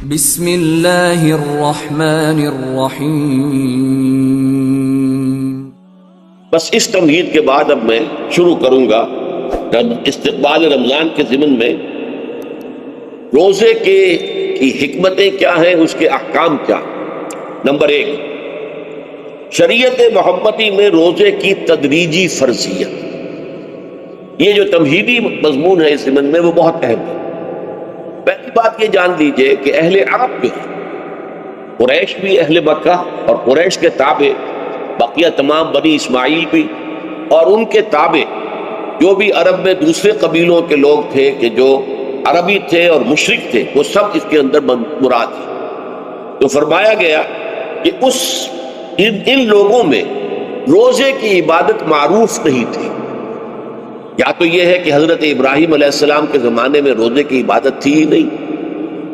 بسم اللہ الرحمن الرحیم۔ بس اس تمہید کے بعد اب میں شروع کروں گا استقبال رمضان کے ضمن میں روزے کی حکمتیں کیا ہیں، اس کے احکام کیا۔ نمبر 1، شریعت محمدی میں روزے کی تدریجی فرضیت۔ یہ جو تمہیدی مضمون ہے اس ضمن میں وہ بہت اہم ہے۔ پہلی بات یہ جان لیجئے کہ اہل عرب جو ہے، قریش بھی، اہل مکہ اور قریش کے تابع بقیہ تمام بنی اسماعیل بھی، اور ان کے تابع جو بھی عرب میں دوسرے قبیلوں کے لوگ تھے کہ جو عربی تھے اور مشرک تھے، وہ سب اس کے اندر مراد ہیں۔ تو فرمایا گیا کہ ان لوگوں میں روزے کی عبادت معروف نہیں تھی۔ یا تو یہ ہے کہ حضرت ابراہیم علیہ السلام کے زمانے میں روزے کی عبادت تھی ہی نہیں،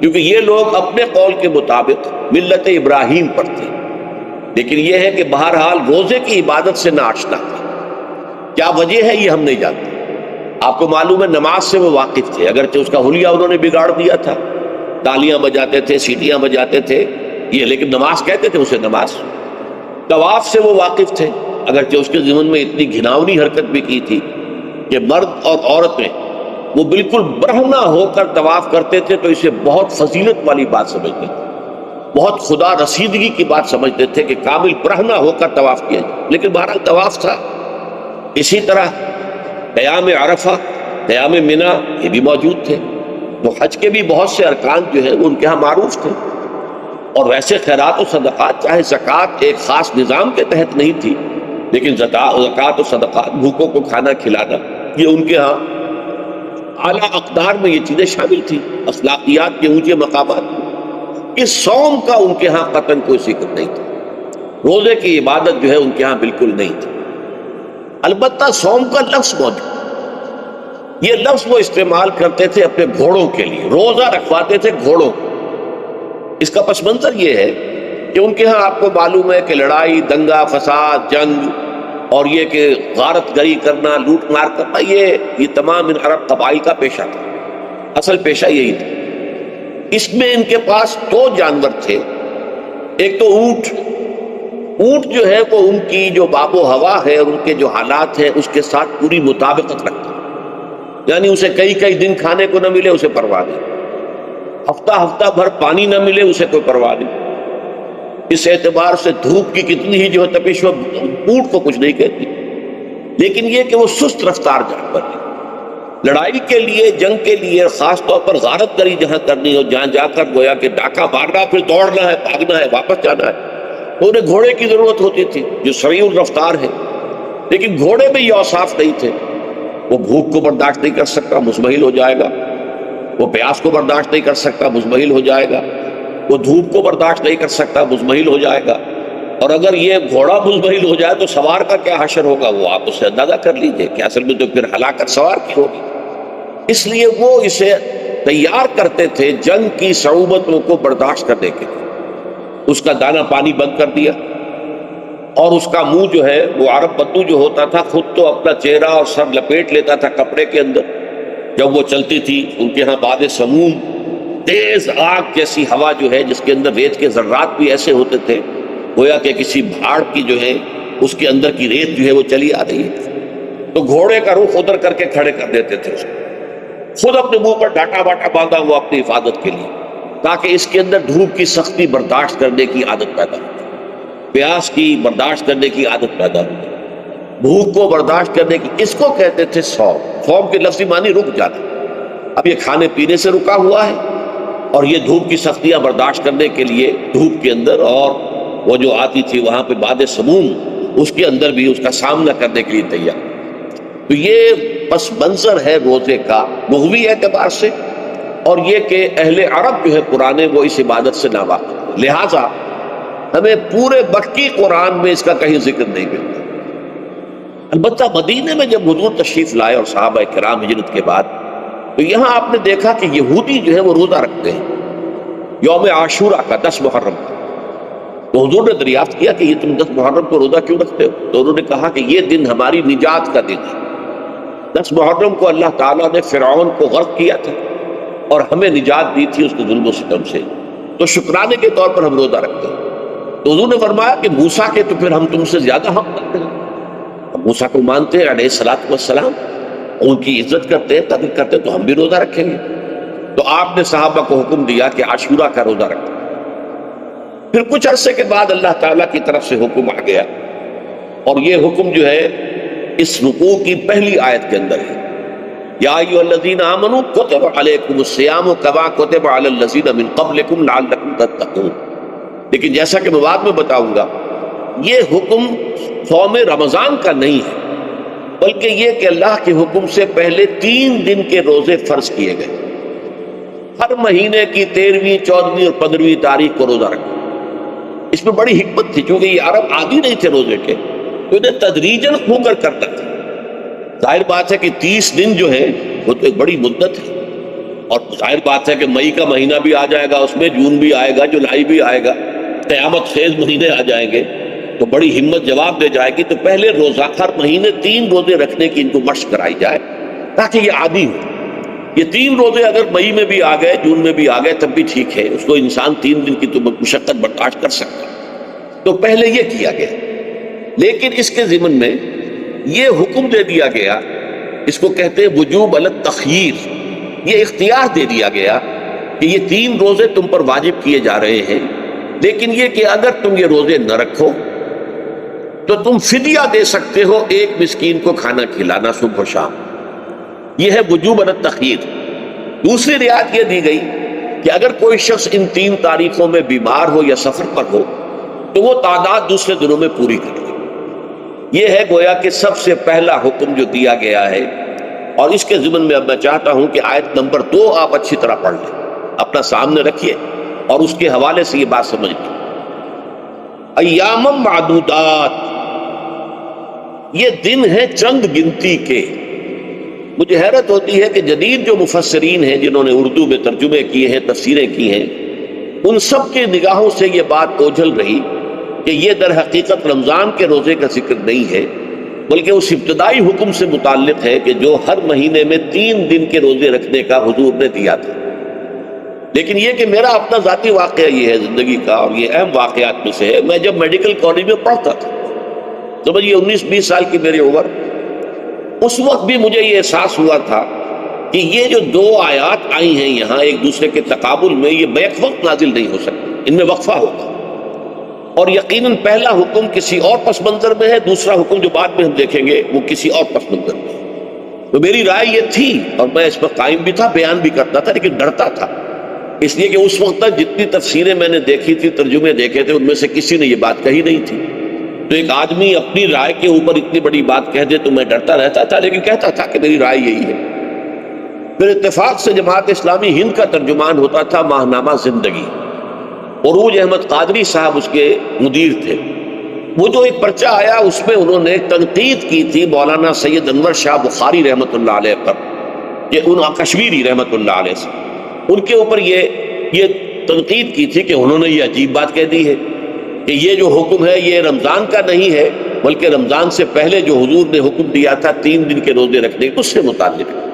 کیونکہ یہ لوگ اپنے قول کے مطابق ملت ابراہیم پر تھے، لیکن یہ ہے کہ بہرحال روزے کی عبادت سے ناآشنا تھے۔ کیا وجہ ہے یہ ہم نہیں جانتے۔ آپ کو معلوم ہے نماز سے وہ واقف تھے، اگرچہ اس کا حلیہ انہوں نے بگاڑ دیا تھا، تالیاں بجاتے تھے، سیٹیاں بجاتے تھے یہ، لیکن نماز کہتے تھے اسے نماز۔ طواف سے وہ واقف تھے، اگرچہ اس کے ضمن میں اتنی گھناؤنی حرکت بھی کی تھی کہ مرد اور عورتیں وہ بالکل برہنہ ہو کر طواف کرتے تھے، تو اسے بہت فضیلت والی بات سمجھتے تھے، بہت خدا رسیدگی کی بات سمجھتے تھے کہ کامل برہنہ ہو کر طواف کیا جائے، لیکن بہرحال طواف تھا۔ اسی طرح قیام عرفہ، قیام منی یہ بھی موجود تھے۔ تو حج کے بھی بہت سے ارکان جو ہیں وہ ان کے ہاں معروف تھے، اور ویسے خیرات و صدقات، چاہے زکوٰۃ ایک خاص نظام کے تحت نہیں تھی، لیکن زکوٰۃ و صدقات، بھوکوں کو کھانا کھلانا، یہ ان کے ہاں اعلیٰ اقدار میں یہ چیزیں شامل تھیں، اخلاقیات کے اونچے مقامات۔ اس صوم کا ان کے ہاں قطعاً کوئی ذکر نہیں تھا، روزے کی عبادت جو ہے ان کے ہاں بالکل نہیں تھی۔ البتہ صوم کا لفظ موجود، یہ لفظ وہ استعمال کرتے تھے اپنے گھوڑوں کے لیے، روزہ رکھواتے تھے گھوڑوں کو۔ اس کا پس منظر یہ ہے کہ ان کے ہاں آپ کو معلوم ہے کہ لڑائی، دنگا فساد، جنگ، اور یہ کہ غارت گری کرنا، لوٹ مار کرنا، یہ تمام ان عرب قبائل کا پیشہ تھا، اصل پیشہ یہی تھا۔ اس میں ان کے پاس دو جانور تھے، ایک تو اونٹ جو ہے وہ ان کی جو آب و ہوا ہے اور ان کے جو حالات ہیں اس کے ساتھ پوری مطابقت رکھتا ہے، یعنی اسے کئی دن کھانے کو نہ ملے اسے پرواہ نہیں، ہفتہ بھر پانی نہ ملے اسے کوئی پرواہ نہیں۔ اس اعتبار سے دھوپ کی کتنی ہی جو ہے تپش وہ اونٹ کو کچھ نہیں کہتی، لیکن یہ کہ وہ سست رفتار جانور ہے۔ لڑائی کے لیے، جنگ کے لیے، خاص طور پر غارت گری جہاں کرنی ہو، جہاں جا کر گویا کہ ڈاکہ مارنا، پھر دوڑنا ہے، بھاگنا ہے، واپس جانا ہے، تو انہیں گھوڑے کی ضرورت ہوتی تھی جو سریع الرفتار ہے، لیکن گھوڑے میں یہ اوصاف نہیں تھے۔ وہ بھوک کو برداشت نہیں کر سکتا، مزمحل ہو جائے گا، وہ پیاس کو برداشت نہیں کر سکتا، مزمحل ہو جائے گا، وہ دھوپ کو برداشت نہیں کر سکتا، مزمحل ہو جائے گا، اور اگر یہ گھوڑا مزمحل ہو جائے تو سوار کا کیا حشر ہوگا، وہ آپ اسے اندازہ کر لیجئے کہ اصل میں تو پھر ہلاکت سوار کی ہوگی۔ اس لیے وہ اسے تیار کرتے تھے جنگ کی صعوبتوں کو برداشت کرنے کے لیے۔ اس کا دانہ پانی بند کر دیا، اور اس کا منہ جو ہے وہ عرب بدو جو ہوتا تھا خود تو اپنا چہرہ اور سر لپیٹ لیتا تھا کپڑے کے اندر، جب وہ چلتی تھی ان کے ہاں باد سموم، تیز آگ جیسی ہوا جو ہے جس کے اندر ریت کے ذرات بھی ایسے ہوتے تھے گویا کہ کسی بھاڑ کی جو ہے اس کے اندر کی ریت جو ہے وہ چلی آ رہی ہے، تو گھوڑے کا رخ ادھر کر کے کھڑے کر دیتے تھے اس کو، خود اپنے منہ پر ڈاٹا باٹا باندھا ہوا اپنی حفاظت کے لیے، تاکہ اس کے اندر دھوپ کی سختی برداشت کرنے کی عادت پیدا ہو، پیاس کی برداشت کرنے کی عادت پیدا ہو، بھوک کو برداشت کرنے کی۔ اس کو کہتے تھے صوم۔ صوم کے لفظی معنی رک جانا۔ اب یہ کھانے پینے سے رکا ہوا ہے، اور یہ دھوپ کی سختیاں برداشت کرنے کے لیے دھوپ کے اندر، اور وہ جو آتی تھی وہاں پہ باد سموم، اس کے اندر بھی اس کا سامنا کرنے کے لیے تیار۔ تو یہ پس منظر ہے روزے کا لغوی اعتبار سے، اور یہ کہ اہل عرب جو ہے پرانے وہ اس عبادت سے ناواقف، لہٰذا ہمیں پورے مکی قرآن میں اس کا کہیں ذکر نہیں ملتا۔ البتہ مدینے میں جب حضور تشریف لائے اور صحابہ کرام ہجرت کے بعد، تو یہاں آپ نے دیکھا کہ یہودی جو ہے وہ روزہ رکھتے ہیں یوم عاشورہ کا، 10 محرم کا۔ تو حضور نے دریافت کیا کہ یہ تم 10 محرم کو روزہ کیوں رکھتے ہو؟ تو انہوں نے کہا کہ یہ دن ہماری نجات کا دن ہے۔ 10 محرم کو اللہ تعالیٰ نے فرعون کو غرق کیا تھا اور ہمیں نجات دی تھی اس کے ظلم و ستم سے۔ تو شکرانے کے طور پر ہم روزہ رکھتے ہیں۔ تو حضور نے فرمایا کہ موسیٰ کے تو پھر ہم تم سے زیادہ حق رکھتے ہیں، ہم موسیٰ کو مانتے ہیں علیہ الصلوۃ والسلام، ان کی عزت کرتے ہیں، قدر کرتے ہیں، تو ہم بھی روزہ رکھیں گے۔ تو آپ نے صحابہ کو حکم دیا کہ عاشورہ کا روزہ رکھیں۔ پھر کچھ عرصے کے بعد اللہ تعالیٰ کی طرف سے حکم آ گیا، اور یہ حکم جو ہے اس رکوع کی پہلی آیت کے اندر ہے، یا ایھا الذین آمنوا کتب علیکم الصیام کما کتب علی الذین من قبلکم لعلکم تتقون۔ لیکن جیسا کہ میں بعد میں بتاؤں گا، یہ حکم صوم رمضان کا نہیں ہے، بلکہ یہ کہ اللہ کے حکم سے پہلے 3 دن کے روزے فرض کیے گئے۔ ہر مہینے کی 13ویں، 14ویں اور 15ویں تاریخ کو روزہ رکھا۔ اس میں بڑی حکمت تھی، کیونکہ یہ عرب عادی نہیں تھے روزے کے، تو انہیں تدریجاً ہو کر کرنا تھا۔ ظاہر بات ہے کہ 30 دن جو ہے وہ تو ایک بڑی مدت ہے، اور ظاہر بات ہے کہ مئی کا مہینہ بھی آ جائے گا، اس میں جون بھی آئے گا، جولائی بھی آئے گا، قیامت خیز مہینے آ جائیں گے، تو بڑی ہمت جواب دے جائے گی۔ تو پہلے روزہ ہر مہینے 3 روزے رکھنے کی ان کو مشق کرائی جائے تاکہ یہ عادی ہو۔ یہ 3 روزے اگر مئی میں بھی آ گئے، جون میں بھی آ گئے، تب بھی ٹھیک ہے، اس کو انسان 3 دن کی تو مشقت برداشت کر سکتا ہے۔ تو پہلے یہ کیا گیا، لیکن اس کے ضمن میں یہ حکم دے دیا گیا، اس کو کہتے ہیں وجوب علی التخییر، یہ اختیار دے دیا گیا کہ یہ 3 روزے تم پر واجب کیے جا رہے ہیں، لیکن یہ کہ اگر تم یہ روزے نہ رکھو تو تم فدیہ دے سکتے ہو، 1 مسکین کو کھانا کھلانا صبح و شام۔ یہ ہے وجوب علی التخییر۔ دوسری رعایت یہ دی گئی کہ اگر کوئی شخص ان 3 تاریخوں میں بیمار ہو یا سفر پر ہو تو وہ تعداد دوسرے دنوں میں پوری کر لے۔ یہ ہے گویا کہ سب سے پہلا حکم جو دیا گیا ہے، اور اس کے ضمن میں اب میں چاہتا ہوں کہ آیت نمبر 2 آپ اچھی طرح پڑھ لیں، اپنا سامنے رکھیے اور اس کے حوالے سے یہ بات سمجھ لیں۔ ایام معدودات، یہ دن ہیں چند گنتی کے۔ مجھے حیرت ہوتی ہے کہ جدید جو مفسرین ہیں جنہوں نے اردو میں ترجمے کیے ہیں، تفسیریں کی ہیں، ان سب کی نگاہوں سے یہ بات اوجھل رہی کہ یہ در حقیقت رمضان کے روزے کا ذکر نہیں ہے، بلکہ اس ابتدائی حکم سے متعلق ہے کہ جو ہر مہینے میں 3 دن کے روزے رکھنے کا حضور نے دیا تھا۔ لیکن یہ کہ میرا اپنا ذاتی واقعہ یہ ہے زندگی کا، اور یہ اہم واقعات میں سے ہے، میں جب میڈیکل کالج میں پڑھتا تھا، سمجھیے 19-20 سال کی میری عمر، اس وقت بھی مجھے یہ احساس ہوا تھا کہ یہ جو 2 آیات آئی ہیں یہاں ایک دوسرے کے تقابل میں، یہ بیک وقت نازل نہیں ہو سکتی، ان میں وقفہ ہوگا، اور یقیناً پہلا حکم کسی اور پس منظر میں ہے، دوسرا حکم جو بعد میں ہم دیکھیں گے وہ کسی اور پس منظر میں ہے۔ تو میری رائے یہ تھی، اور میں اس پر قائم بھی تھا، بیان بھی کرتا تھا، لیکن ڈرتا تھا، اس لیے کہ اس وقت تک جتنی تفسیریں میں نے دیکھی تھی، ترجمے دیکھے تھے، ان میں سے کسی نے یہ بات کہی نہیں تھی۔ تو ایک آدمی اپنی رائے کے اوپر اتنی بڑی بات کہہ دے تو میں ڈرتا رہتا تھا، لیکن کہتا تھا کہ میری رائے یہی ہے۔ پھر اتفاق سے جماعت اسلامی ہند کا ترجمان ہوتا تھا ماہنامہ زندگی، عروج احمد قادری صاحب اس کے مدیر تھے۔ وہ جو ایک پرچہ آیا اس میں انہوں نے تنقید کی تھی مولانا سید انور شاہ بخاری رحمۃ اللہ علیہ پر، کہ ان کشمیری رحمۃ اللہ علیہ سے ان کے اوپر یہ تنقید کی تھی کہ انہوں نے یہ عجیب بات کہہ دی ہے کہ یہ جو حکم ہے یہ رمضان کا نہیں ہے، بلکہ رمضان سے پہلے جو حضور نے حکم دیا تھا 3 دن کے روزے رکھنے اس سے متعلق ہے۔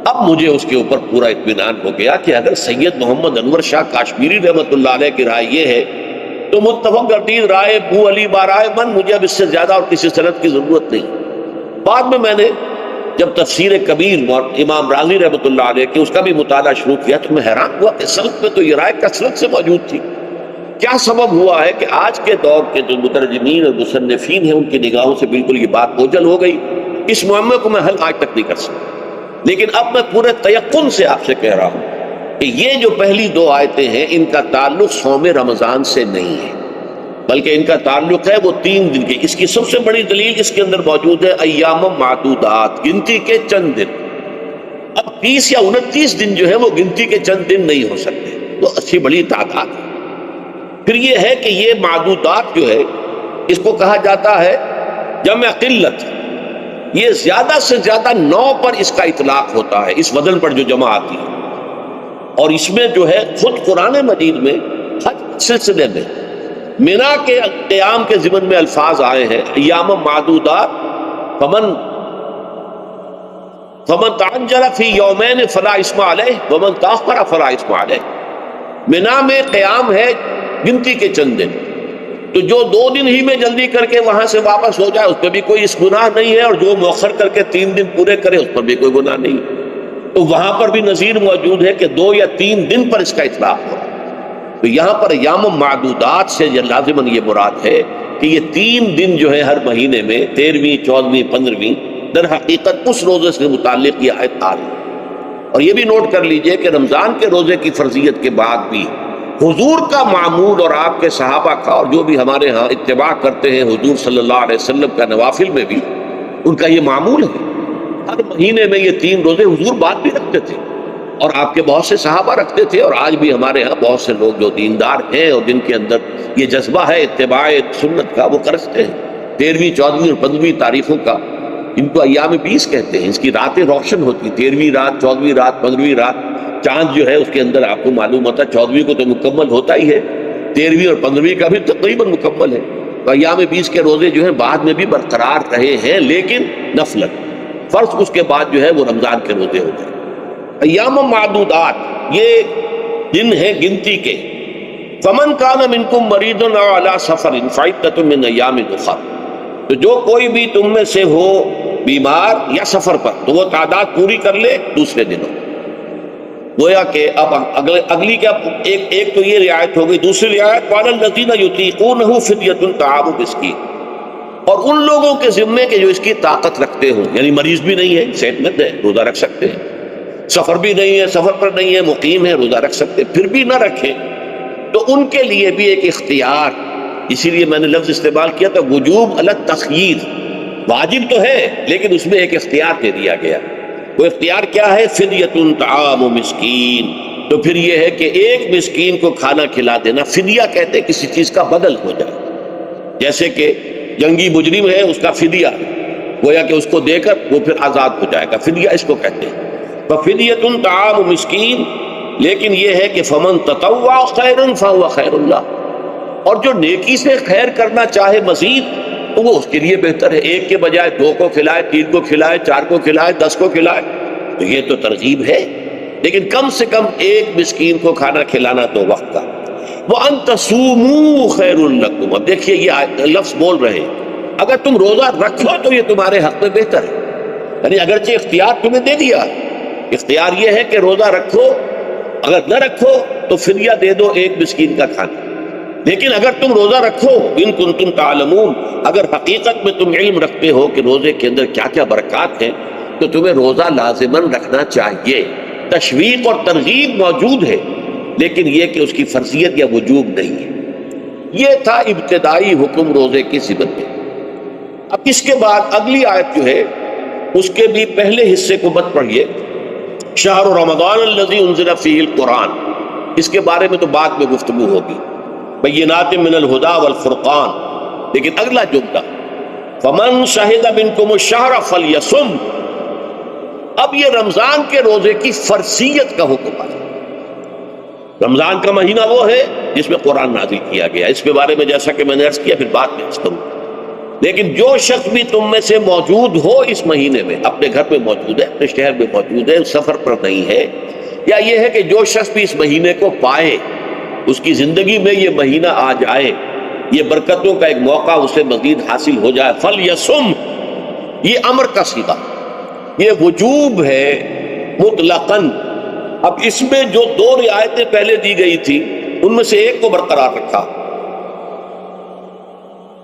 اب مجھے اس کے اوپر پورا اطمینان ہو گیا کہ اگر سید محمد انور شاہ کاشمیری رحمۃ اللہ علیہ کی رائے یہ ہے تو متفق گردید رائے بو علی بارائے من، مجھے اب اس سے زیادہ اور کسی سند کی ضرورت نہیں۔ بعد میں نے جب تفسیر کبیر امام راضی رحمۃ اللہ علیہ کی اس کا بھی مطالعہ شروع کیا تو میں حیران ہوا کہ سلف میں تو یہ رائے کثرت سے موجود تھی۔ کیا سبب ہوا ہے کہ آج کے دور کے جو مترجمین اور مصنفین ہیں ان کی نگاہوں سے بالکل یہ بات اوجھل ہو گئی؟ اس معاملے کو میں حل آج تک نہیں کر سکتا، لیکن اب میں پورے تیقن سے آپ سے کہہ رہا ہوں کہ یہ جو پہلی 2 آیتیں ہیں ان کا تعلق صوم رمضان سے نہیں ہے، بلکہ ان کا تعلق ہے وہ 3 دن کے۔ اس کی سب سے بڑی دلیل اس کے اندر موجود ہے ایام معدودات، گنتی کے چند دن۔ اب 30 یا 29 دن جو ہے وہ گنتی کے چند دن نہیں ہو سکتے، تو اچھی بڑی تعداد ہے۔ پھر یہ ہے کہ یہ معدودات جو ہے اس کو کہا جاتا ہے جمع قلت، یہ زیادہ سے زیادہ 9 پر اس کا اطلاق ہوتا ہے، اس وزن پر جو جمع آتی ہے۔ اور اس میں جو ہے خود قرآن مجید میں حج سلسلے میں مینا کے قیام کے ضمن میں الفاظ آئے ہیں، ایام معدودات فمن تعجل فی یومین فلا اسم علیہ ومن تاخر فلا اسم علیہ۔ مینا میں قیام ہے گنتی کے چند دن، تو جو 2 دن ہی میں جلدی کر کے وہاں سے واپس ہو جائے اس پہ بھی کوئی اس گناہ نہیں ہے، اور جو مؤخر کر کے 3 دن پورے کرے اس پر بھی کوئی گناہ نہیں۔ تو وہاں پر بھی نظیر موجود ہے کہ 2 یا 3 دن پر اس کا اطلاق ہو۔ تو یہاں پر ایام معدودات سے لازماً یہ مراد ہے کہ یہ 3 دن جو ہے ہر مہینے میں 13ویں، 14ویں، 15ویں، در حقیقت اس روزے سے متعلق یہ آیت آ رہی ہے۔ اور یہ بھی نوٹ کر لیجئے کہ رمضان کے روزے کی فرضیت کے بعد بھی حضور کا معمول اور آپ کے صحابہ کا، اور جو بھی ہمارے ہاں اتباع کرتے ہیں حضور صلی اللہ علیہ وسلم کا نوافل میں بھی ان کا یہ معمول ہے۔ ہر مہینے میں یہ 3 روزے حضور بعد بھی رکھتے تھے، اور آپ کے بہت سے صحابہ رکھتے تھے، اور آج بھی ہمارے ہاں بہت سے لوگ جو دیندار ہیں اور جن کے اندر یہ جذبہ ہے اتباع سنت کا، وہ کرتے ہیں 13ویں، 14ویں اور 15ویں تاریخوں کا، ان کو ایام 20 کہتے ہیں۔ اس کی راتیں روشن ہوتی، 13ویں رات، 14ویں رات، 15ویں رات، چاند جو ہے اس کے اندر آپ کو معلوم ہوتا ہے 14ویں کو تو مکمل ہوتا ہی ہے، 13ویں اور 15ویں کا بھی تقریباً مکمل ہے۔ تو ایام 20 کے روزے جو ہیں بعد میں بھی برقرار رہے ہیں، لیکن نفلت، فرض اس کے بعد جو ہے وہ رمضان کے روزے ہو گئے۔ ایام معدودات یہ دن ہیں گنتی کے۔ فمن کان منکم مریض او علی سفر فعدۃ من ایام اخر، تو جو کوئی بھی تم میں سے ہو بیمار یا سفر پر تو وہ تعداد پوری کر لے دوسرے دنوں۔ گویا کہ اب اگلی کیا، ایک تو یہ رعایت ہو گئی، دوسری رعایت قال الذین یطیقونہ فدیۃ طعام مسکین، اور ان لوگوں کے ذمے کے جو اس کی طاقت رکھتے ہوں، یعنی مریض بھی نہیں ہے، صحت مند ہے، روزہ رکھ سکتے ہیں، سفر بھی نہیں ہے، سفر پر نہیں ہے، مقیم ہے، روزہ رکھ سکتے، پھر بھی نہ رکھیں تو ان کے لیے بھی ایک اختیار، اسی لیے میں نے لفظ استعمال کیا تھا وجوب علی التخییر، واجب تو ہے لیکن اس میں ایک اختیار دے دیا گیا۔ وہ اختیار کیا ہے؟ فدیۃ طعام مسکین، تو پھر یہ ہے کہ ایک مسکین کو کھانا کھلا دینا، فدیہ کہتے ہیں کسی چیز کا بدل ہو جائے، جیسے کہ جنگی مجرم ہے اس کا فدیہ، گویا کہ اس کو دے کر وہ پھر آزاد ہو جائے گا، فدیہ اس کو کہتے ہیں۔ ففدیۃ طعام مسکین، لیکن یہ ہے کہ فمن تطوع خیرا فهو خیر اللہ، اور جو نیکی سے خیر کرنا چاہے مزید تو وہ اس کے لیے بہتر ہے، ایک کے بجائے 2 کو کھلائے، 3 کو کھلائے، 4 کو کھلائے، 10 کو کھلائے، تو یہ تو ترغیب ہے، لیکن کم سے کم ایک مسکین کو کھانا کھلانا تو وقت کا۔ وَأَن تَصُومُوا خَيْرٌ لَكُمْ، اب دیکھیے یہ لفظ بول رہے ہیں، اگر تم روزہ رکھو تو یہ تمہارے حق میں بہتر ہے، یعنی اگرچہ اختیار تمہیں دے دیا، اختیار یہ ہے کہ روزہ رکھو، اگر نہ رکھو تو فدیہ دے دو ایک مسکین کا کھانا، لیکن اگر تم روزہ رکھو ان کنتم تعلمون، اگر حقیقت میں تم علم رکھتے ہو کہ روزے کے اندر کیا کیا برکات ہیں تو تمہیں روزہ لازماً رکھنا چاہیے۔ تشویق اور ترغیب موجود ہے لیکن یہ کہ اس کی فرضیت یا وجوب نہیں ہے۔ یہ تھا ابتدائی حکم روزے کی صفت میں۔ اب اس کے بعد اگلی آیت جو ہے اس کے بھی پہلے حصے کو مت پڑھیے، شہر رمضان الذی انزل فیہ القرآن، اس کے بارے میں تو بعد میں گفتگو ہوگی، بینات من الہدی والفرقان، لیکن اگلا جملہ فمن شہد منکم الشہر فلیصم، اب یہ رمضان کے روزے کی فرضیت کا حکم آیا۔ رمضان کا مہینہ وہ ہے جس میں قرآن نازل کیا گیا، اس کے بارے میں جیسا کہ میں نے عرض کیا پھر بعد میں عرض کروں، لیکن جو شخص بھی تم میں سے موجود ہو اس مہینے میں، اپنے گھر میں موجود ہے، اپنے شہر میں موجود ہے، سفر پر نہیں ہے، یا یہ ہے کہ جو شخص بھی اس مہینے کو پائے، اس کی زندگی میں یہ مہینہ آ جائے، یہ برکتوں کا ایک موقع اسے مزید حاصل ہو جائے، فلیصم، یہ امر کا صیغہ، یہ وجوب ہے مطلقاً۔ اب اس میں جو 2 رعایتیں پہلے دی گئی تھی ان میں سے ایک کو برقرار رکھا،